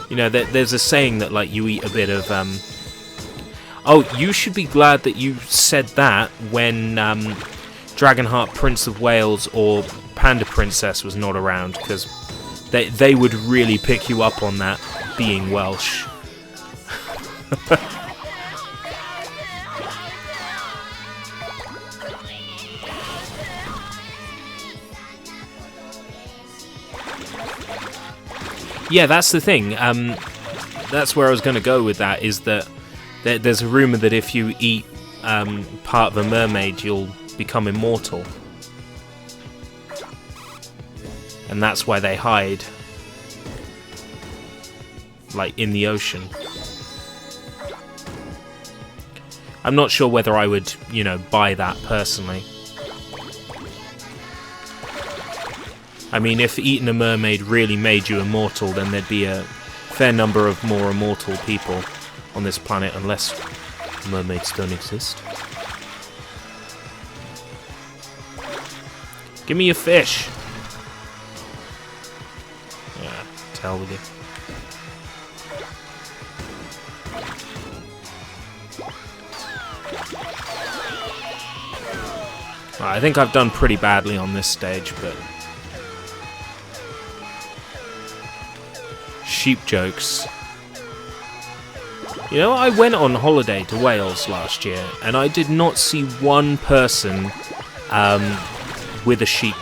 You know, there's a saying that, like, you eat a bit of, Oh, you should be glad that you said that when Dragonheart Prince of Wales or Panda Princess was not around, because they would really pick you up on that, being Welsh. Yeah, that's the thing. That's where I was going to go with that, is that there's a rumour that if you eat part of a mermaid, you'll become immortal. And that's why they hide, like, in the ocean. I'm not sure whether I would, you know, buy that personally. I mean, if eating a mermaid really made you immortal, then there'd be a fair number of more immortal people on this planet, unless mermaids don't exist. Give me your fish! Yeah, to hell with you. Well, I think I've done pretty badly on this stage, but... sheep jokes. You know, I went on holiday to Wales last year, and I did not see one person with a sheep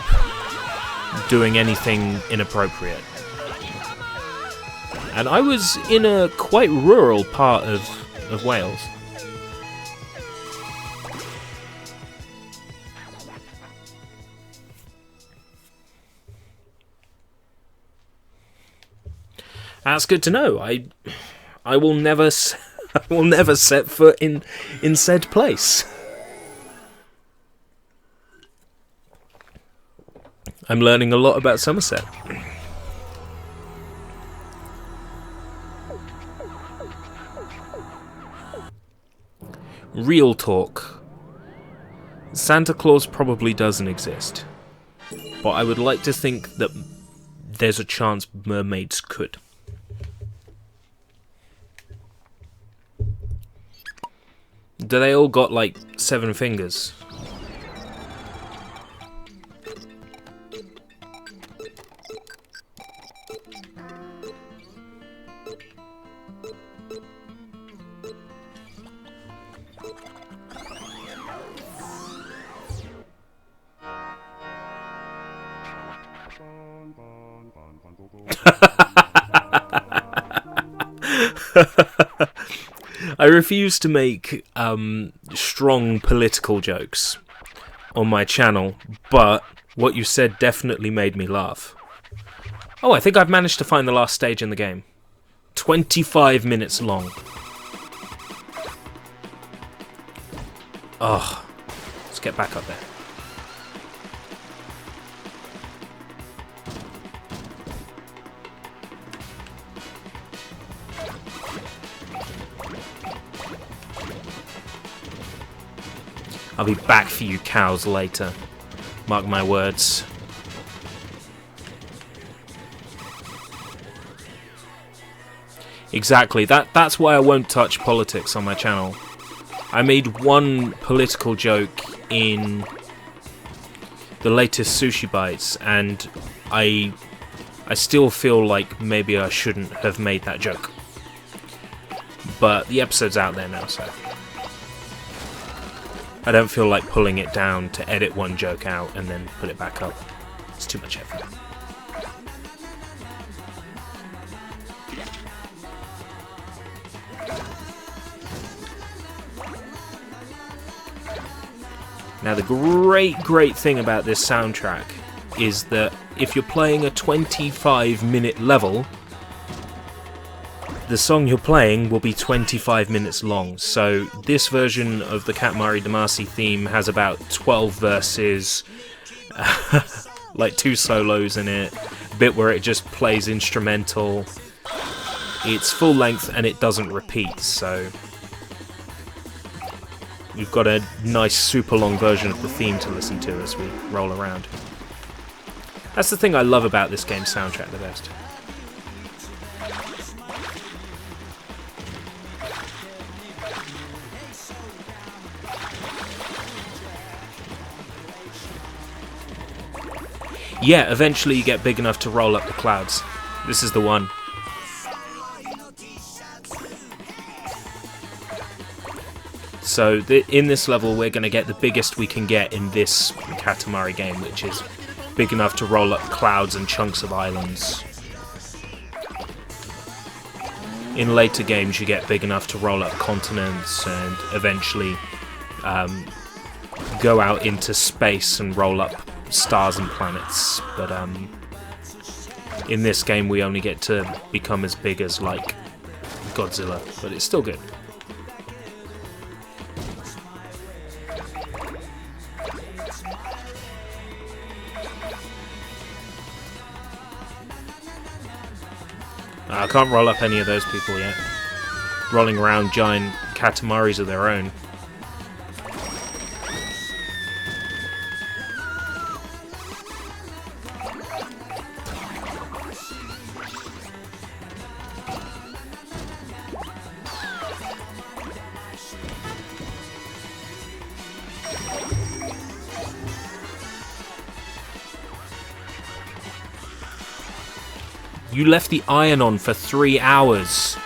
doing anything inappropriate. And I was in a quite rural part of Wales. That's good to know. I will never set foot in said place. I'm learning a lot about Somerset. Real talk. Santa Claus probably doesn't exist, but I would like to think that there's a chance mermaids could. Do they all got, like, 7 fingers? I refuse to make strong political jokes on my channel, but what you said definitely made me laugh. Oh, I think I've managed to find the last stage in the game. 25 minutes long. Oh, let's get back up there. I'll be back for you cows later. Mark my words. Exactly, that's why I won't touch politics on my channel. I made one political joke in the latest Sushi Bites, and I still feel like maybe I shouldn't have made that joke. But the episode's out there now, so I don't feel like pulling it down to edit one joke out and then put it back up. It's too much effort. Now the great thing about this soundtrack is that if you're playing a 25-minute level, the song you're playing will be 25 minutes long. So this version of the Katamari Damacy theme has about 12 verses, like 2 solos in it, a bit where it just plays instrumental. It's full length and it doesn't repeat, so we've got a nice super long version of the theme to listen to as we roll around. That's the thing I love about this game's soundtrack the best. Yeah, eventually you get big enough to roll up the clouds. This is the one. So in this level we're going to get the biggest we can get in this Katamari game, which is big enough to roll up clouds and chunks of islands. In later games you get big enough to roll up continents and eventually go out into space and roll up stars and planets. But in this game we only get to become as big as, like, Godzilla, but it's still good. I can't roll up any of those people yet. Rolling around giant Katamaris of their own. You left the iron on for 3 hours.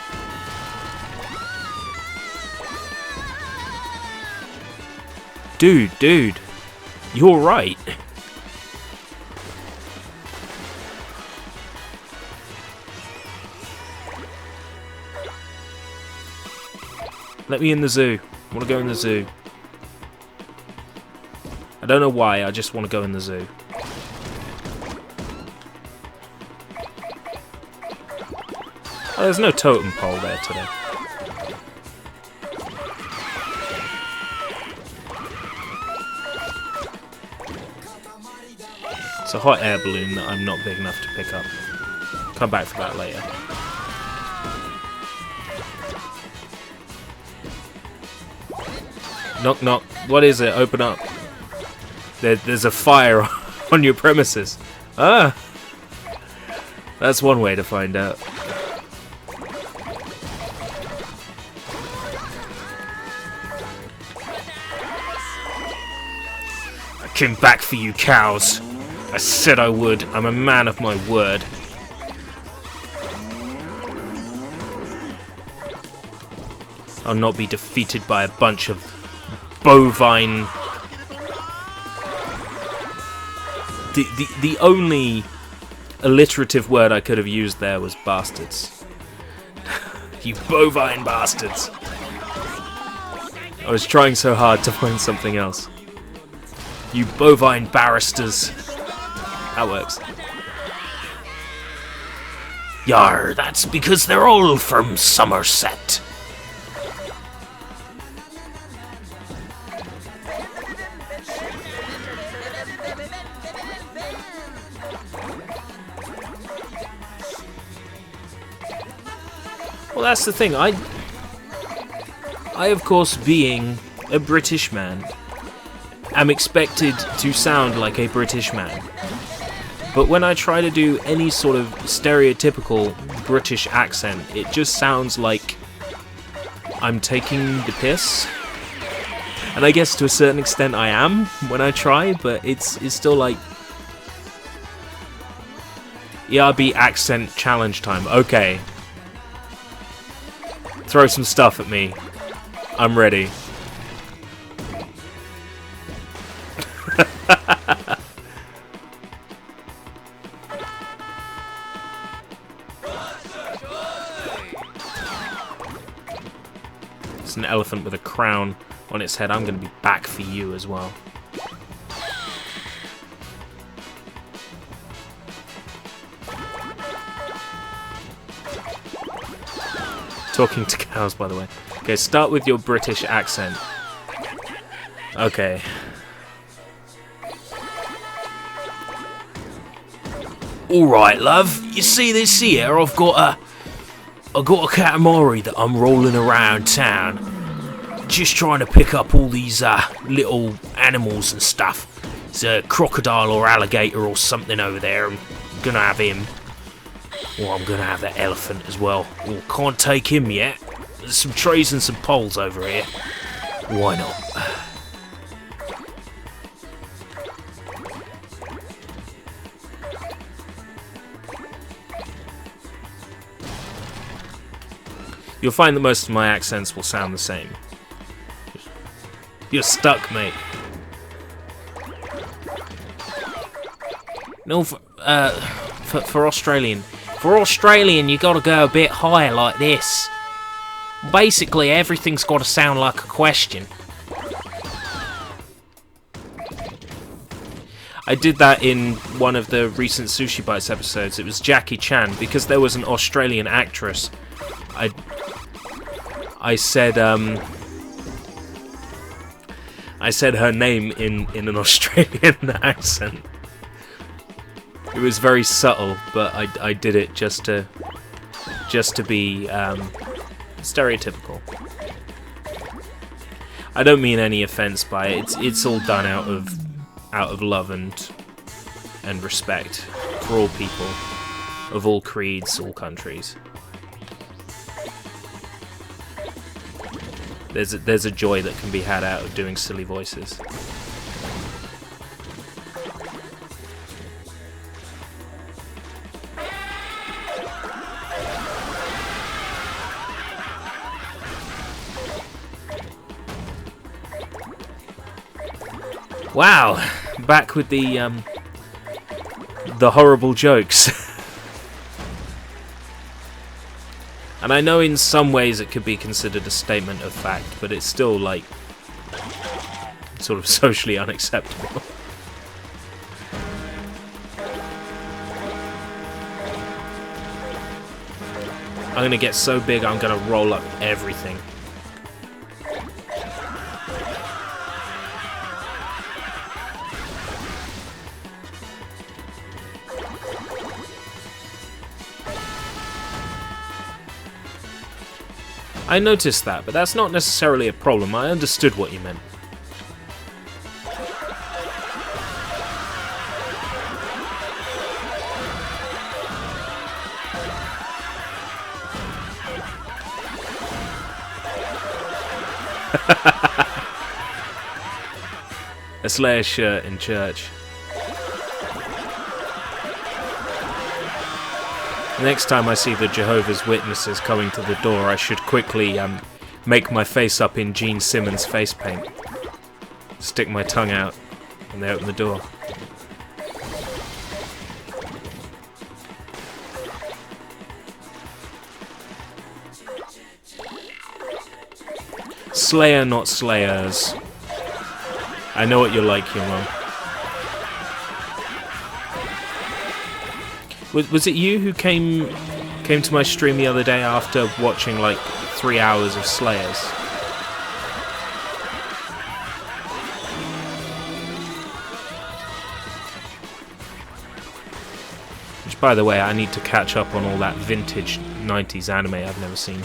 Dude, you're right. Let me in the zoo. I want to go in the zoo. I don't know why, I just want to go in the zoo. Oh, there's no totem pole there today. It's a hot air balloon that I'm not big enough to pick up. Come back for that later. Knock knock. What is it? Open up. There's a fire on your premises. Ah! That's one way to find out. I came back for you cows. I said I would. I'm a man of my word. I'll not be defeated by a bunch of bovine... The only alliterative word I could have used there was bastards. You bovine bastards. I was trying so hard to find something else. You bovine barristers. That works. Yar, that's because they're all from Somerset. Well, that's the thing. I of course, being a British man, am expected to sound like a British man. But when I try to do any sort of stereotypical British accent, it just sounds like I'm taking the piss. And I guess to a certain extent I am when I try, but it's still like... ERB accent challenge time. Okay. Throw some stuff at me. I'm ready. It's an elephant with a crown on its head. I'm going to be back for you as well. Talking to cows, by the way. Okay, start with your British accent. Okay. Alright, love. You see this here? I've got a Katamari that I'm rolling around town. Just trying to pick up all these little animals and stuff. It's a crocodile or alligator or something over there. I'm gonna have him. Or I'm gonna have that elephant as well. Oh, can't take him yet. There's some trees and some poles over here. Why not? You'll find that most of my accents will sound the same. You're stuck, mate. No, for Australian. For Australian, you gotta go a bit higher like this. Basically, everything's gotta sound like a question. I did that in one of the recent Sushi Bites episodes. It was Jackie Chan, because there was an Australian actress. I said her name in an Australian accent. It was very subtle, but I did it just to be stereotypical. I don't mean any offense by it. It's all done out of love and respect for all people of all creeds, all countries. There's a joy that can be had out of doing silly voices. Wow, back with the horrible jokes. And I know in some ways it could be considered a statement of fact, but it's still, like, sort of socially unacceptable. I'm gonna get so big I'm gonna roll up everything. I noticed that, but that's not necessarily a problem. I understood what you meant. A Slayer shirt in church. Next time I see the Jehovah's Witnesses coming to the door, I should quickly make my face up in Gene Simmons face paint. Stick my tongue out when they open the door. Slayer, not slayers. I know what you're like, Humo. Was it you who came to my stream the other day after watching like 3 hours of Slayers? Which, by the way, I need to catch up on all that vintage 90s anime I've never seen.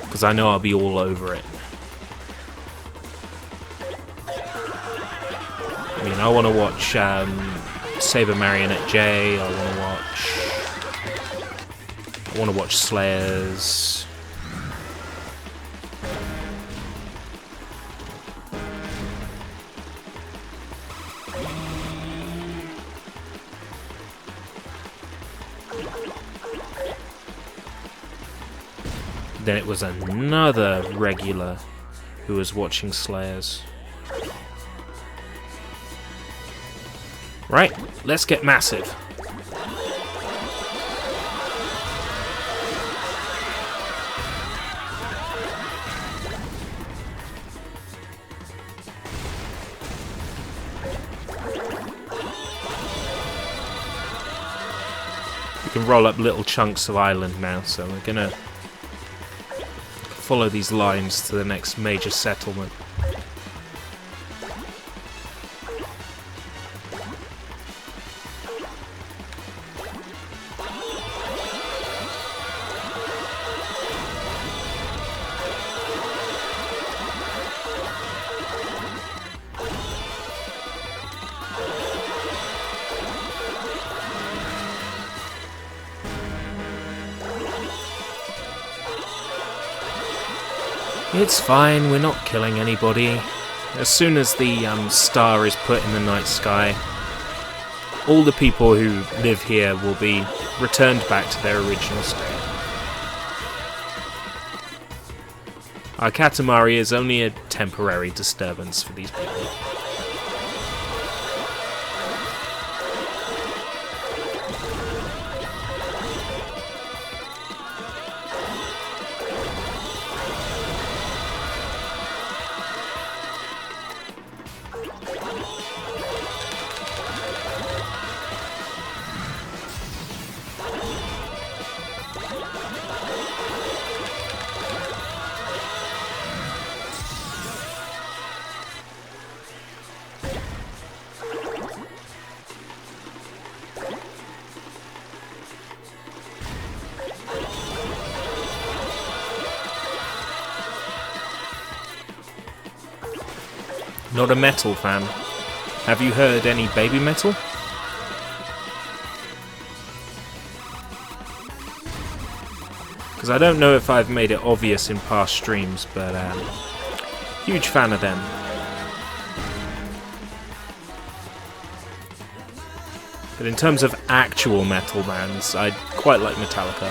Because I know I'll be all over it. mean, I want to watch Saber Marionette J. I want to watch Slayers. Then it was another regular who was watching Slayers. Right, let's get massive. We can roll up little chunks of island now, so we're gonna follow these lines to the next major settlement. It's fine, we're not killing anybody. As soon as the star is put in the night sky, all the people who live here will be returned back to their original state. Our Katamari is only a temporary disturbance for these people. Not a metal fan. Have you heard any baby metal? Because I don't know if I've made it obvious in past streams, but huge fan of them. But in terms of actual metal bands, I quite like Metallica.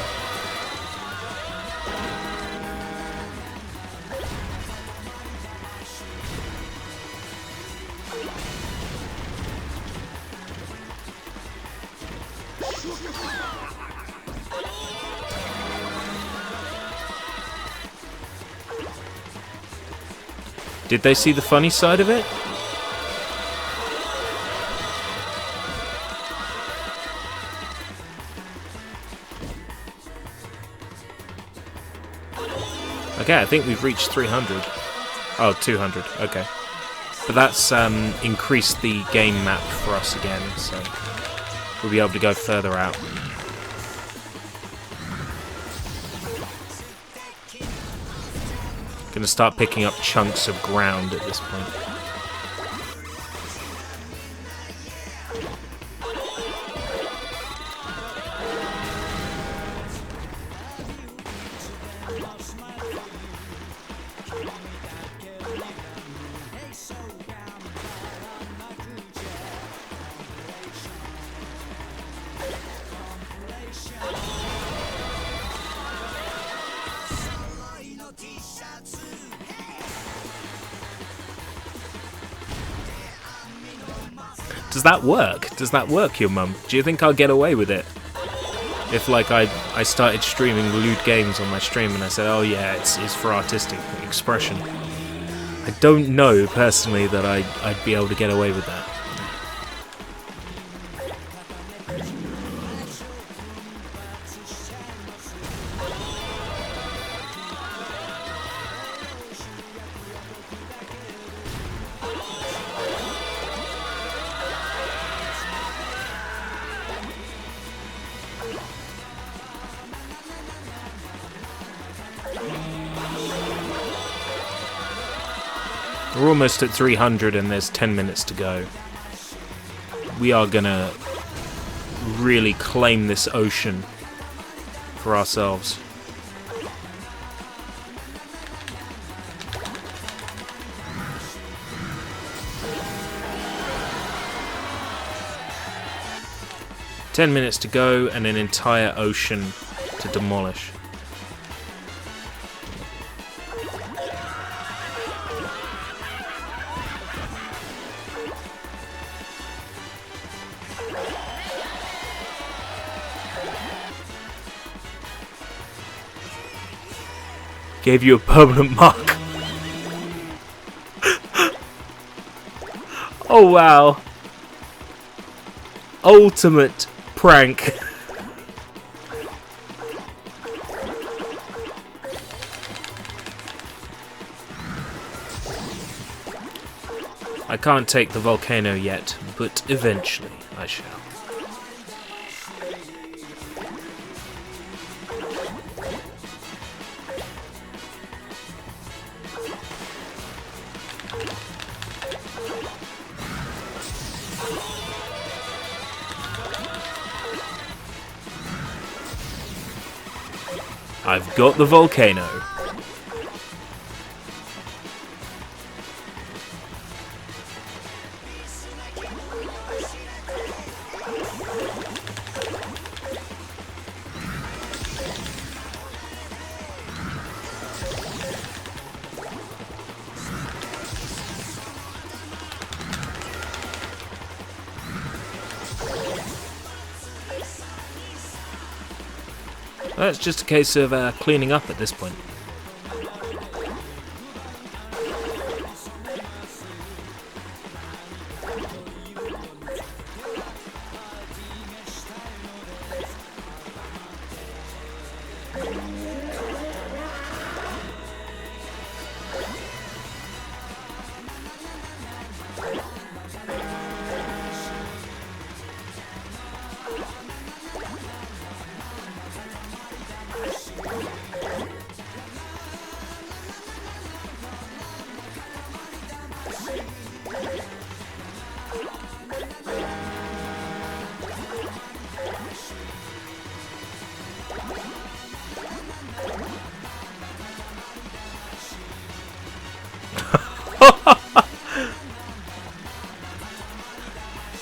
Did they see the funny side of it? Okay, I think we've reached 300. Oh, 200, okay. But that's increased the game map for us again, so we'll be able to go further out. Gonna start picking up chunks of ground at this point. Does that work? Does that work, your mum? Do you think I'll get away with it? If, like, I started streaming lewd games on my stream and I said, oh yeah, it's for artistic expression. I don't know, personally, that I'd be able to get away with that. We're almost at 300 and there's 10 minutes to go. we are gonna really claim this ocean for ourselves. "10 minutes to go and an entire ocean to demolish." Gave you a permanent mark. Oh wow. Ultimate prank. I can't take the volcano yet, but eventually I shall. I've got the volcano. Well, it's just a case of cleaning up at this point.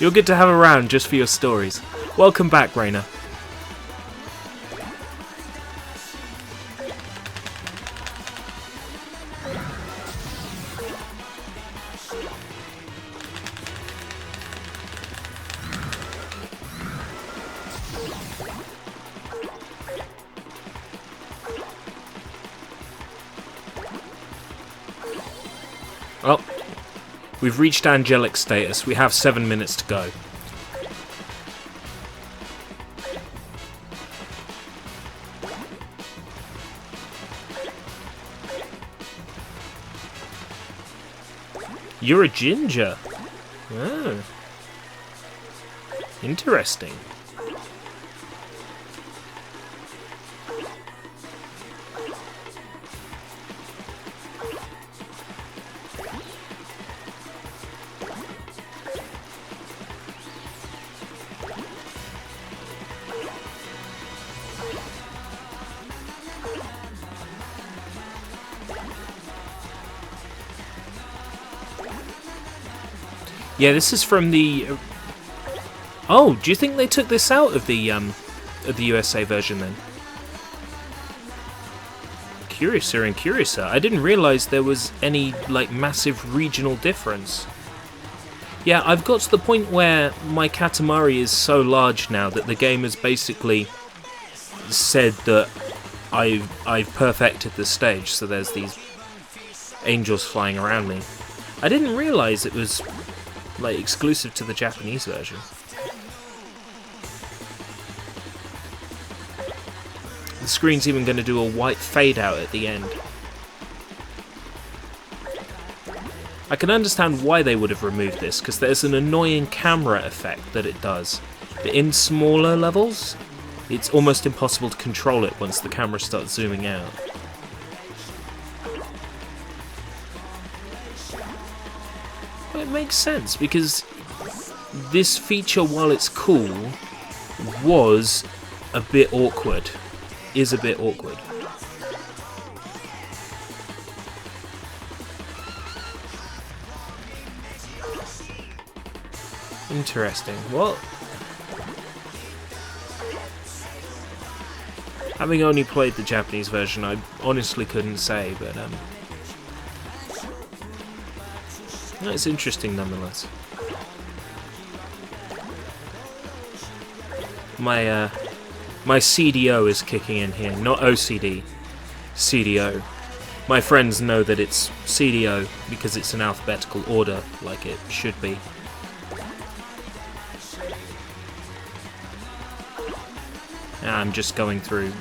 You're good to have around just for your stories. Welcome back, Rainer. Well, we've reached angelic status. We have 7 minutes to go. You're a ginger. Oh. Interesting. Yeah, this is from the... Oh, do you think they took this out of the USA version then? Curiouser and curiouser. I didn't realise there was any, like, massive regional difference. Yeah, I've got to the point where my Katamari is so large now that the game has basically said that I've perfected the stage, so there's these angels flying around me. I didn't realise it was, like, exclusive to the Japanese version. The screen's even going to do a white fade out at the end. I can understand why they would have removed this, because there's an annoying camera effect that it does. But in smaller levels, it's almost impossible to control it once the camera starts zooming out. It makes sense, because this feature, while it's cool, was a bit awkward. Is a bit awkward. Interesting. Well, having only played the Japanese version, I honestly couldn't say, but it's interesting nonetheless. My CDO is kicking in here, not OCD, CDO. My friends know that it's CDO because it's in alphabetical order, like it should be. I'm just going through,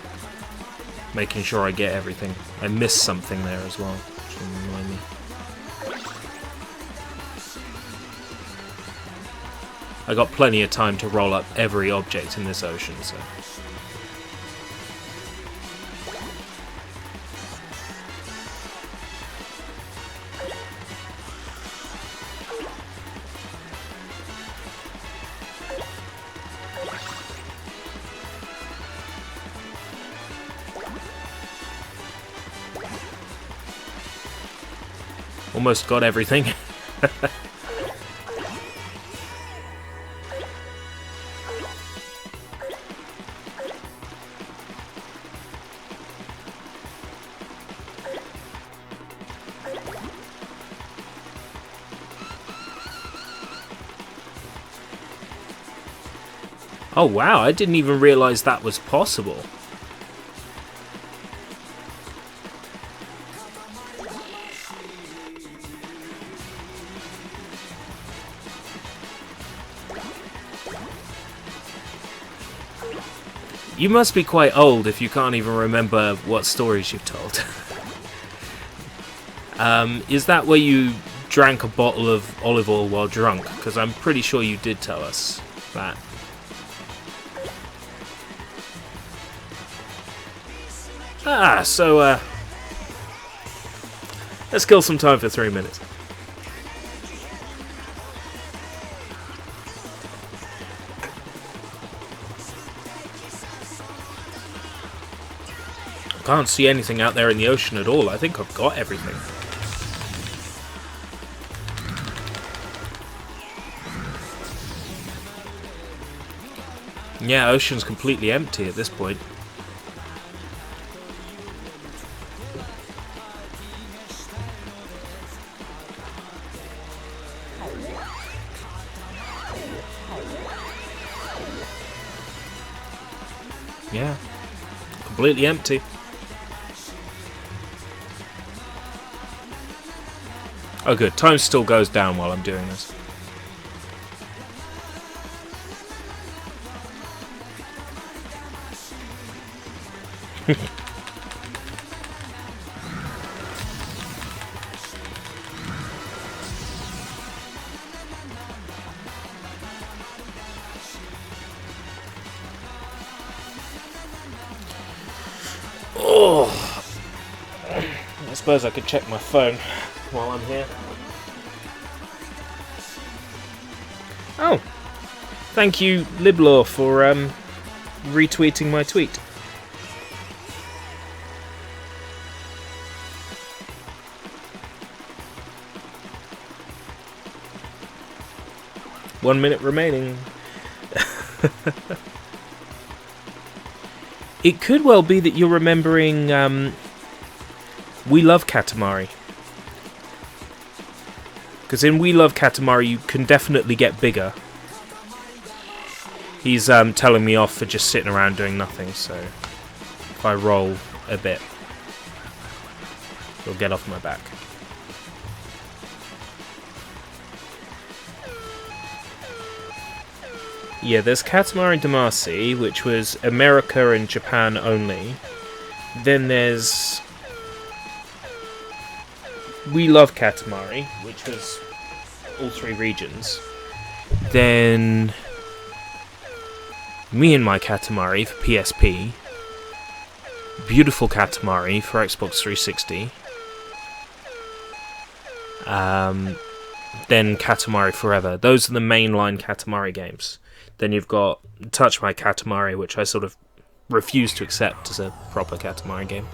making sure I get everything. I missed something there as well, which will remind me. I got plenty of time to roll up every object in this ocean, so... Almost got everything. Oh wow, I didn't even realize that was possible. You must be quite old if you can't even remember what stories you've told. Is that where you drank a bottle of olive oil while drunk? Because I'm pretty sure you did tell us that. So let's kill some time for 3 minutes. Can't see anything out there in the ocean at all. I think I've got everything. Yeah, ocean's completely empty at this point. Yeah, completely empty. Oh good, time still goes down while I'm doing this. Oh, I suppose I could check my phone while I'm here. Oh, thank you, Liblaw, for retweeting my tweet. One minute remaining. It could well be that you're remembering We Love Katamari. Because in We Love Katamari you can definitely get bigger. He's telling me off for just sitting around doing nothing, so if I roll a bit, he'll get off my back. Yeah, there's Katamari Damacy, which was America and Japan only. Then there's We Love Katamari, which was all 3 regions. Then Me and My Katamari for PSP. Beautiful Katamari for Xbox 360. then Katamari Forever. Those are the mainline Katamari games. Then you've got Touch My Katamari, which I sort of refuse to accept as a proper Katamari game,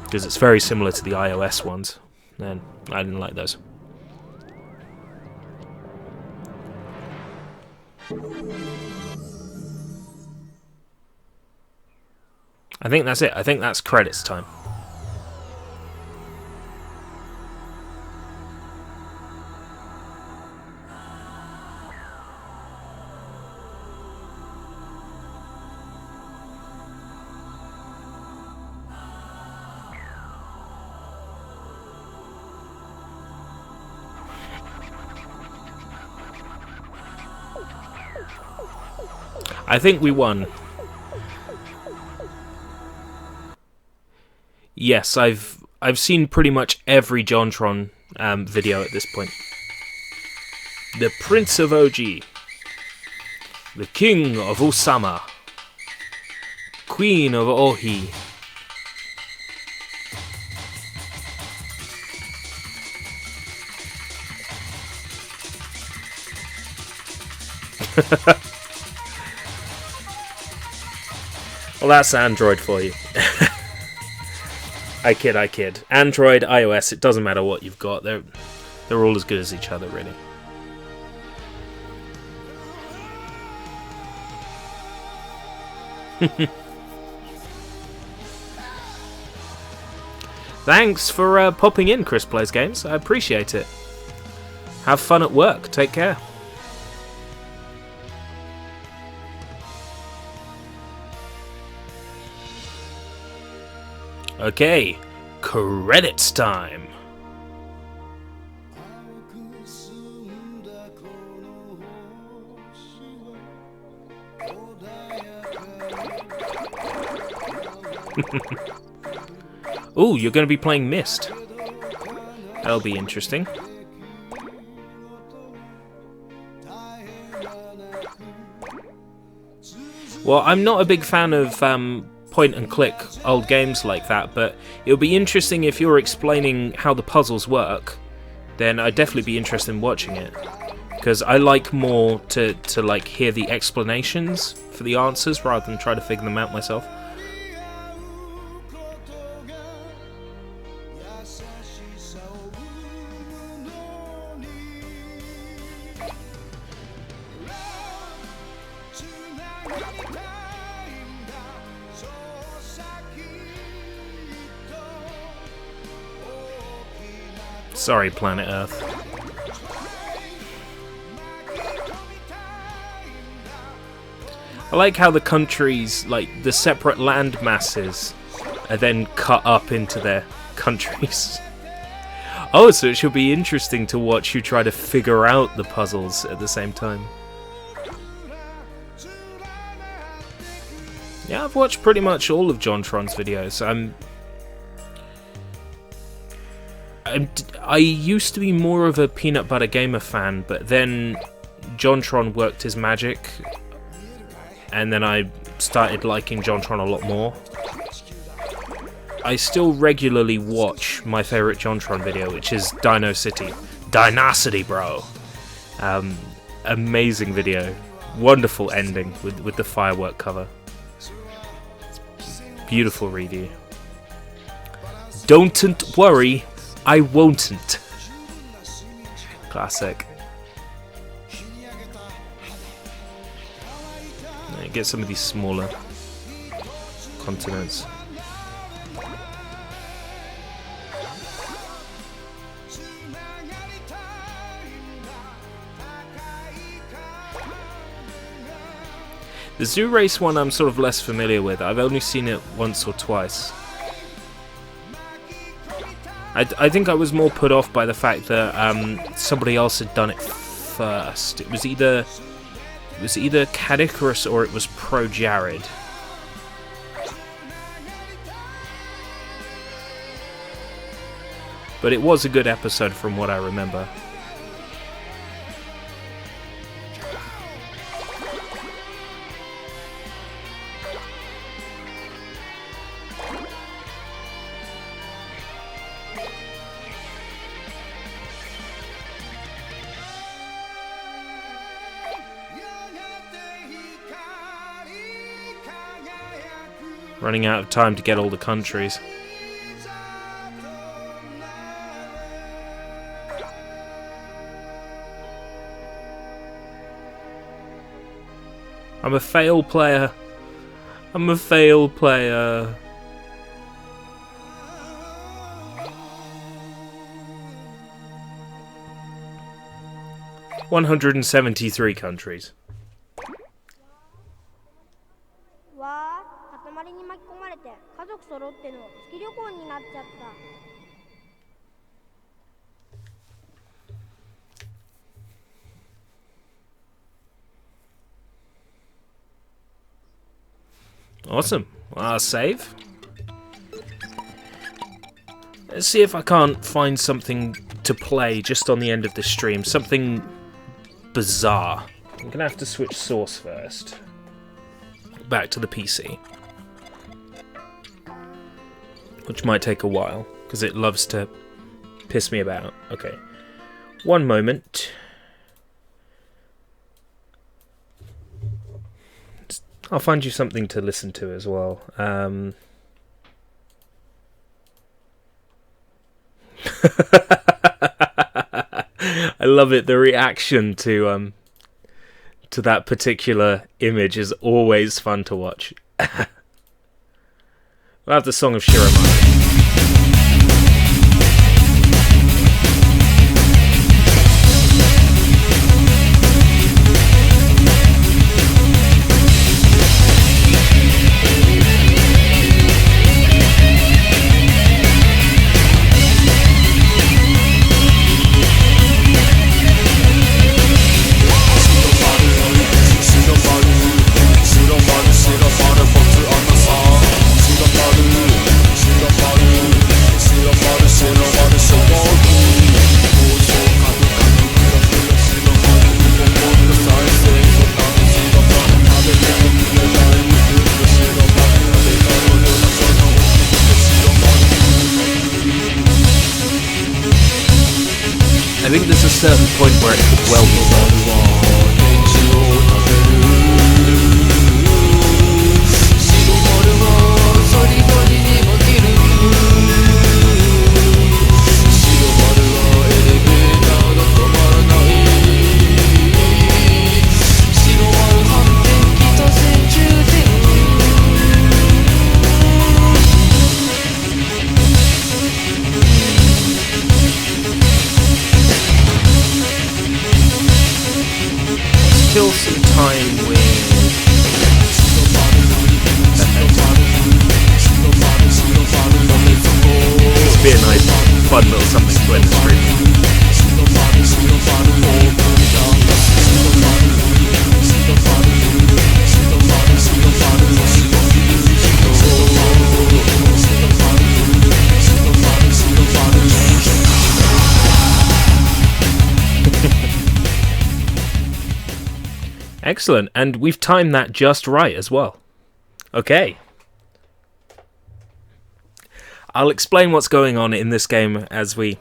because it's very similar to the iOS ones, and I didn't like those. I think that's it. I think that's credits time. I think we won. Yes, I've seen pretty much every JonTron video at this point. The Prince of OG, the King of Osama, Queen of Ohi. Well, that's Android for you. I kid. Android, iOS, it doesn't matter what you've got. They're all as good as each other, really. Thanks for popping in, Chris Plays Games. I appreciate it. Have fun at work. Take care. Okay, credits time. Ooh, you're going to be playing Myst. That'll be interesting. Well, I'm not a big fan of point-and-click old games like that, but it'll be interesting if you're explaining how the puzzles work. Then I'd definitely be interested in watching it, because I like more to like hear the explanations for the answers rather than try to figure them out myself. Sorry, Planet Earth. I like how the countries, like the separate land masses, are then cut up into their countries. Oh, so it should be interesting to watch you try to figure out the puzzles at the same time. Yeah, I've watched pretty much all of JonTron's videos. I used to be more of a Peanut Butter Gamer fan, but then JonTron worked his magic, and then I started liking JonTron a lot more. I still regularly watch my favourite JonTron video, which is Dino City. Dinacity, bro! Amazing video. Wonderful ending with the firework cover. Beautiful review. Don't worry, I won't. Classic. Get some of these smaller continents. The Zoo Race one I'm sort of less familiar with. I've only seen it once or twice. I think I was more put off by the fact that somebody else had done it first. It was either Cat Icarus or it was Pro Jared. But it was a good episode from what I remember. Running out of time to get all the countries. I'm a fail player. I'm a fail player. $173 countries. わあ、塊に巻き込まれて家族揃っての月旅行になっちゃった。Awesome. Save. Let's see if I can't find something to play just on the end of the stream. Something bizarre. I'm gonna have to switch source first. Back to the PC. Which might take a while, because it loves to piss me about. Okay. One moment. I'll find you something to listen to as well. I love it. The reaction to that particular image is always fun to watch. We'll have the Song of Shiromari. I think there's a certain point where it could well be done. Kill some time with... This would be a nice, fun little something to end the stream. Excellent, and we've timed that just right as well. Okay. I'll explain what's going on in this game as we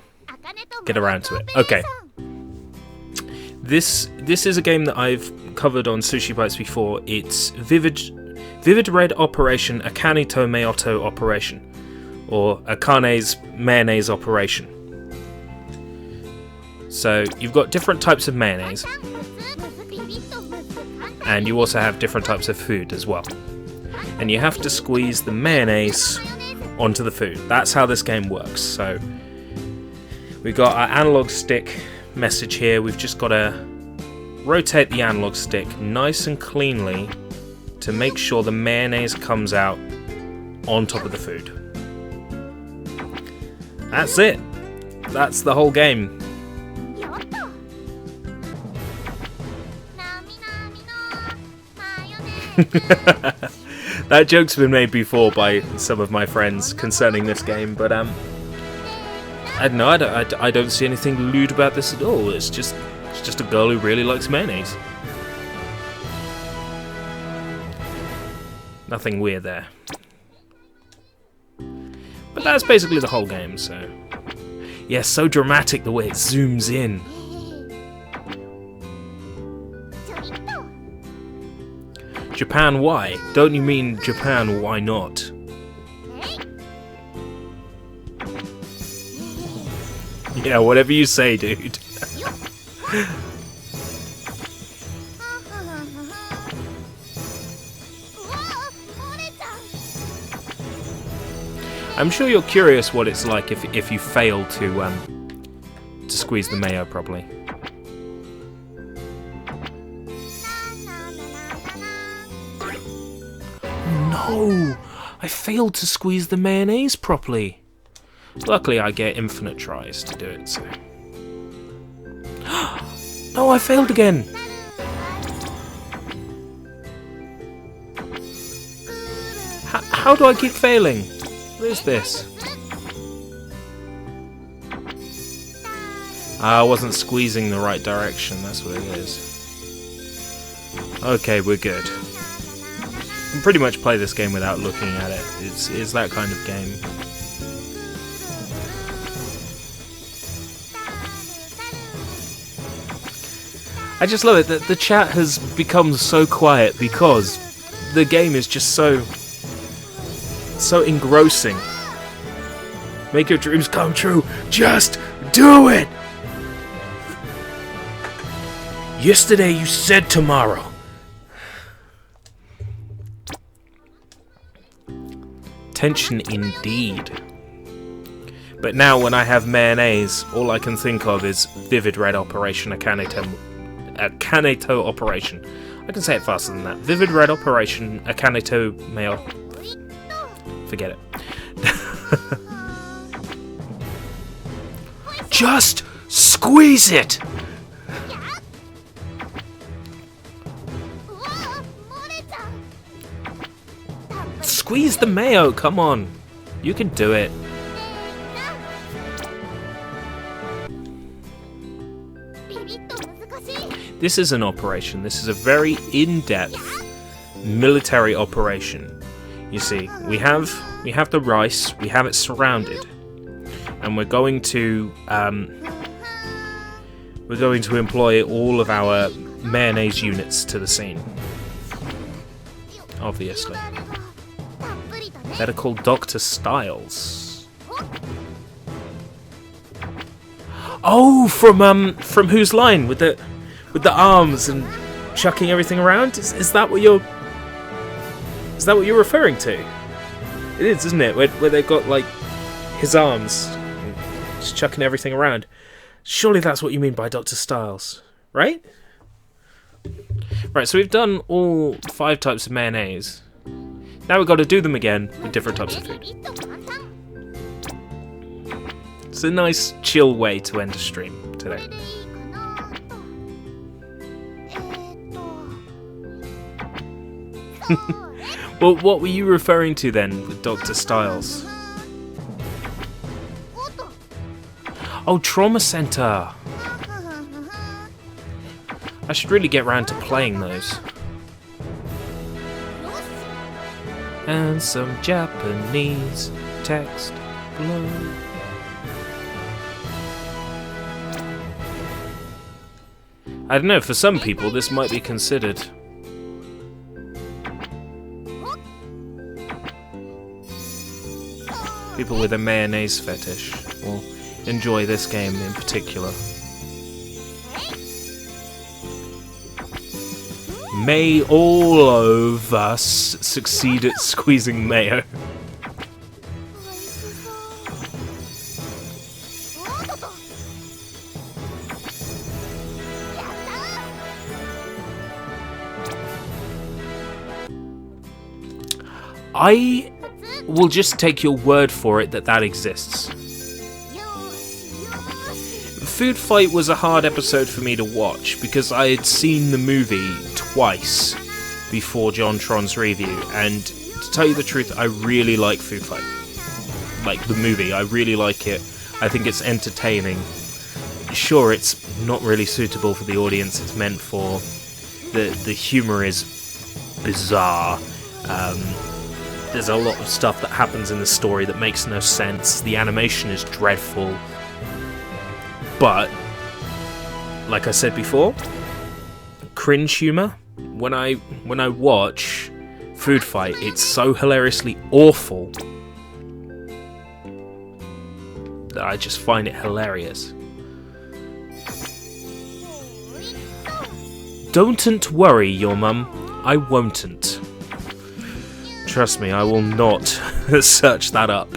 get around to it. Okay. This is a game that I've covered on Sushi Bites before. It's Vivid Red Operation Akane to Meoto Operation, or Akane's Mayonnaise Operation. So you've got different types of mayonnaise, and you also have different types of food as well. And you have to squeeze the mayonnaise onto the food. That's how this game works. So we've got our analog stick message here. We've just got to rotate the analog stick nice and cleanly to make sure the mayonnaise comes out on top of the food. That's it. That's the whole game. That joke's been made before by some of my friends concerning this game, but I don't know. I don't see anything lewd about this at all. It's just a girl who really likes mayonnaise. Nothing weird there. But that's basically the whole game. So yeah, so dramatic the way it zooms in. Japan, why? Don't you mean Japan, why not? Yeah, whatever you say, dude. I'm sure you're curious what it's like if you fail to squeeze the mayo properly. No! I failed to squeeze the mayonnaise properly. Luckily, I get infinite tries to do it, so... No, I failed again! How do I keep failing? What is this? I wasn't squeezing the right direction, that's what it is. Okay, we're good. You can pretty much play this game without looking at it. It's that kind of game. I just love it that the chat has become so quiet because the game is just so engrossing. Make your dreams come true. Just do it! Yesterday you said tomorrow. Tension indeed. But now when I have mayonnaise, all I can think of is Vivid Red Operation Akaneto Operation. I can say it faster than that. Vivid Red Operation Akaneto Mayo. Forget it. Just squeeze it! Squeeze the mayo, come on. You can do it. This is an operation. This is a very in-depth military operation. You see, we have the rice, we have it surrounded, and we're going to employ all of our mayonnaise units to the scene. Obviously. Better call Dr. Styles. Oh, from Whose Line with the arms and chucking everything around? Is that what you're referring to? It is, isn't it? Where they've got like his arms just chucking everything around. Surely that's what you mean by Dr. Styles, right? Right, so we've done all 5 types of mayonnaise. Now we've got to do them again with different types of food. It's a nice, chill way to end a stream today. Well, what were you referring to then with Dr. Styles? Oh, Trauma Center! I should really get round to playing those. And some Japanese text below. I don't know, for some people this might be considered people with a mayonnaise fetish will enjoy this game in particular. May all of us succeed at squeezing mayo. I will just take your word for it that exists. Food Fight was a hard episode for me to watch because I had seen the movie twice before JonTron's review, and to tell you the truth, I really like Food Fight. Like the movie, I really like it. I think it's entertaining. Sure, it's not really suitable for the audience it's meant for. The humour is bizarre. There's a lot of stuff that happens in the story that makes no sense. The animation is dreadful. But, like I said before, cringe humour, when I watch Food Fight, it's so hilariously awful that I just find it hilarious. Don't worry, your mum. I won't. Trust me, I will not search that up.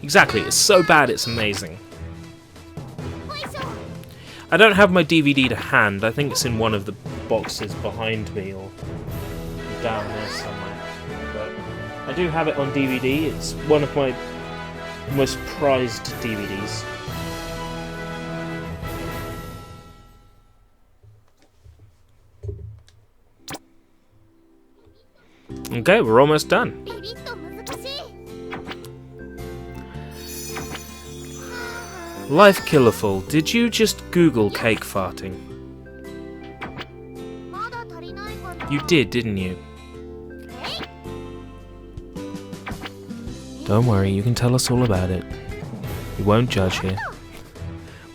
Exactly, it's so bad it's amazing. I don't have my DVD to hand. I think it's in one of the boxes behind me or down there somewhere. But I do have it on DVD. It's one of my most prized DVDs. Okay, we're almost done. Life Killerful, did you just Google cake farting? You did, didn't you? Don't worry, you can tell us all about it. We won't judge here.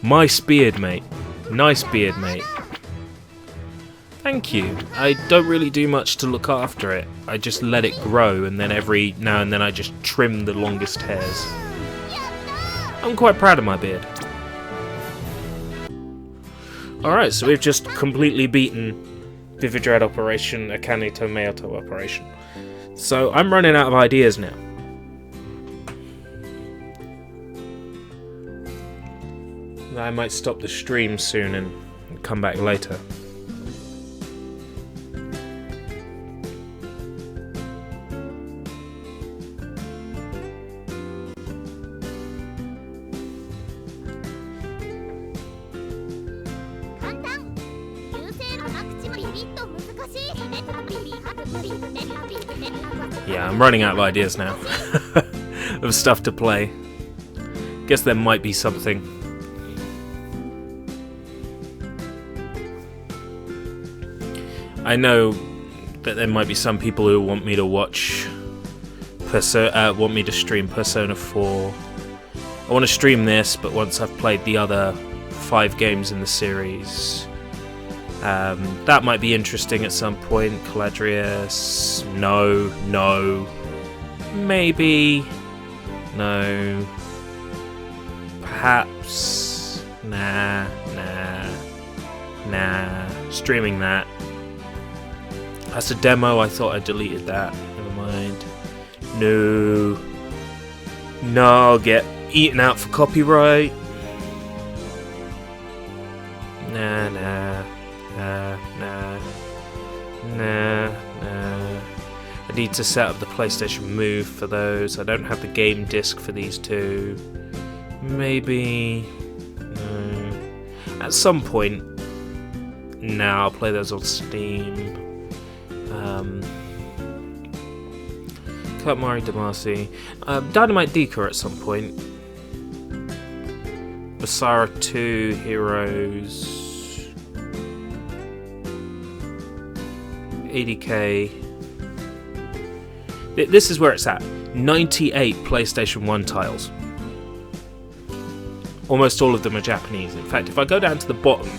Nice beard, mate. Nice beard, mate. Thank you. I don't really do much to look after it. I just let it grow, and then every now and then I just trim the longest hairs. I'm quite proud of my beard. Alright, so we've just completely beaten Vivid Dread Operation, Akane Tomato Operation. So I'm running out of ideas now. I might stop the stream soon and come back later. Yeah, I'm running out of ideas now of stuff to play. Guess there might be something. I know that there might be some people who want me to watch want me to stream Persona 4. I want to stream this, but once I've played the other 5 games in the series. That might be interesting at some point. Caladrius, no, maybe, no, perhaps, nah, streaming that. That's a demo, I thought I deleted that, never mind. No, I'll get eaten out for copyright. Nah. I need to set up the PlayStation Move for those. I don't have the game disc for these two. Maybe... no. At some point... Nah, I'll play those on Steam. Katamari Damacy. Dynamite Deeker at some point. Basara 2 Heroes. 80k. This is where it's at. 98 PlayStation 1 titles. Almost all of them are Japanese. In fact, if I go down to the bottom,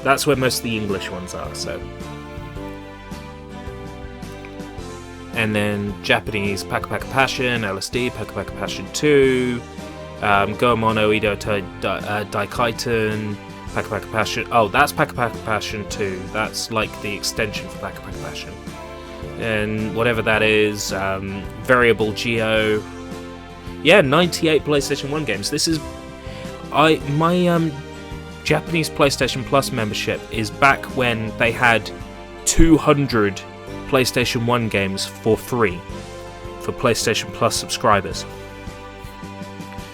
that's where most of the English ones are, so. And then Japanese Paka Paka Passion, LSD, Paka Paka Passion 2, Goemon Oedo Daikaiten, Paka Paka Passion. Oh, that's Paka Paka Passion 2. That's like the extension for Paka Paka Passion. And whatever that is, Variable Geo. Yeah, 98 PlayStation 1 games. This is... My Japanese PlayStation Plus membership is back when they had 200 PlayStation 1 games for free for PlayStation Plus subscribers.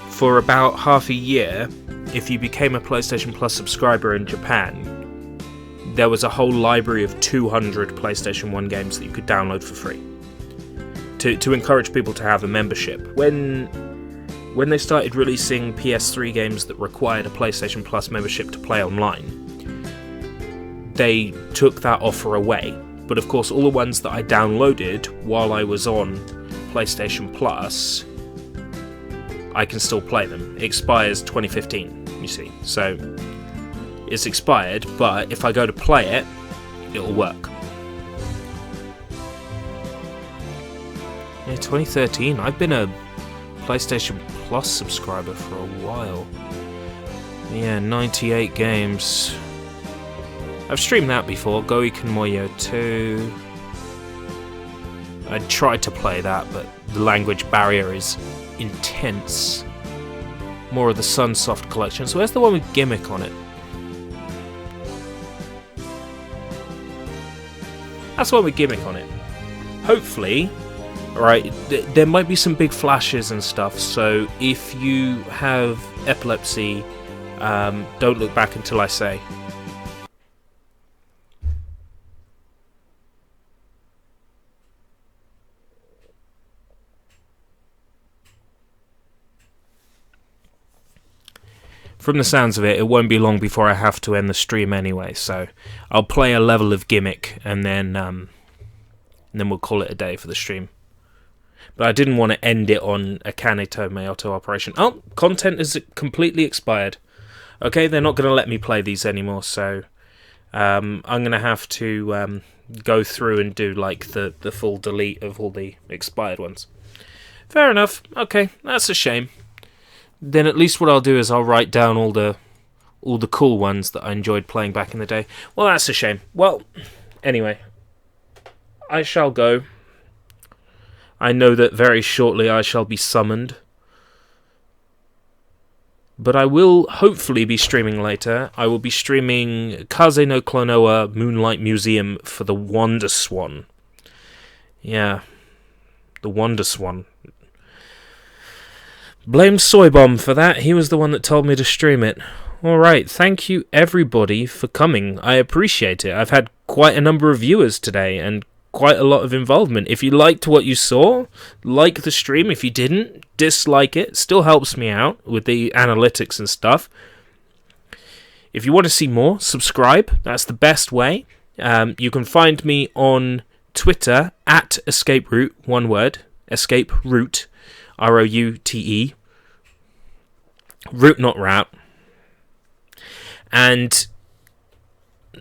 For about half a year, if you became a PlayStation Plus subscriber in Japan, there was a whole library of 200 PlayStation 1 games that you could download for free to encourage people to have a membership. When they started releasing PS3 games that required a PlayStation Plus membership to play online, they took that offer away. But of course, all the ones that I downloaded while I was on PlayStation Plus I can still play them. It expires 2015, you see. So it's expired, but if I go to play it, it'll work. Yeah, 2013. I've been a PlayStation Plus subscriber for a while. Yeah, 98 games. I've streamed that before. Goiken Moyo 2. I tried to play that, but the language barrier is intense. More of the Sunsoft collection. So where's the one with Gimmick on it? That's the one with Gimmick on it. Hopefully, right, there might be some big flashes and stuff, so if you have epilepsy, don't look back until I say. From the sounds of it, it won't be long before I have to end the stream anyway, so I'll play a level of Gimmick and then we'll call it a day for the stream. But I didn't want to end it on a Kanito Mayoto operation. Oh, content is completely expired. Okay, they're not going to let me play these anymore, so I'm going to have to go through and do like the full delete of all the expired ones. Fair enough. Okay, that's a shame. Then at least what I'll do is I'll write down all the cool ones that I enjoyed playing back in the day. Well, that's a shame. Well, anyway, I shall go. I know that very shortly I shall be summoned. But I will hopefully be streaming later. I will be streaming Kaze no Klonoa Moonlight Museum for the Wonder Swan. Yeah, the Wonder Swan. Blame Soybomb for that. He was the one that told me to stream it. Alright, thank you everybody for coming. I appreciate it. I've had quite a number of viewers today and quite a lot of involvement. If you liked what you saw, like the stream. If you didn't, dislike it. Still helps me out with the analytics and stuff. If you want to see more, subscribe. That's the best way. You can find me on Twitter at Escape Route, one word. Escape Route, R-O-U-T-E. Route, not route. And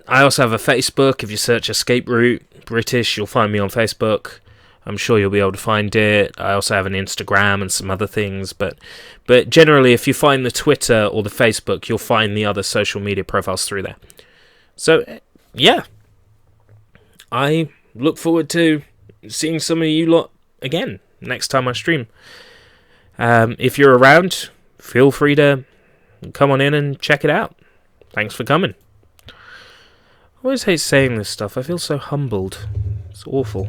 I also have a Facebook. If you search Escape Route British, you'll find me on Facebook. I'm sure you'll be able to find it. I also have an Instagram and some other things. But generally, if you find the Twitter or the Facebook, you'll find the other social media profiles through there. So, yeah. I look forward to seeing some of you lot again next time I stream. If you're around, feel free to come on in and check it out. Thanks for coming. I always hate saying this stuff. I feel so humbled. It's awful.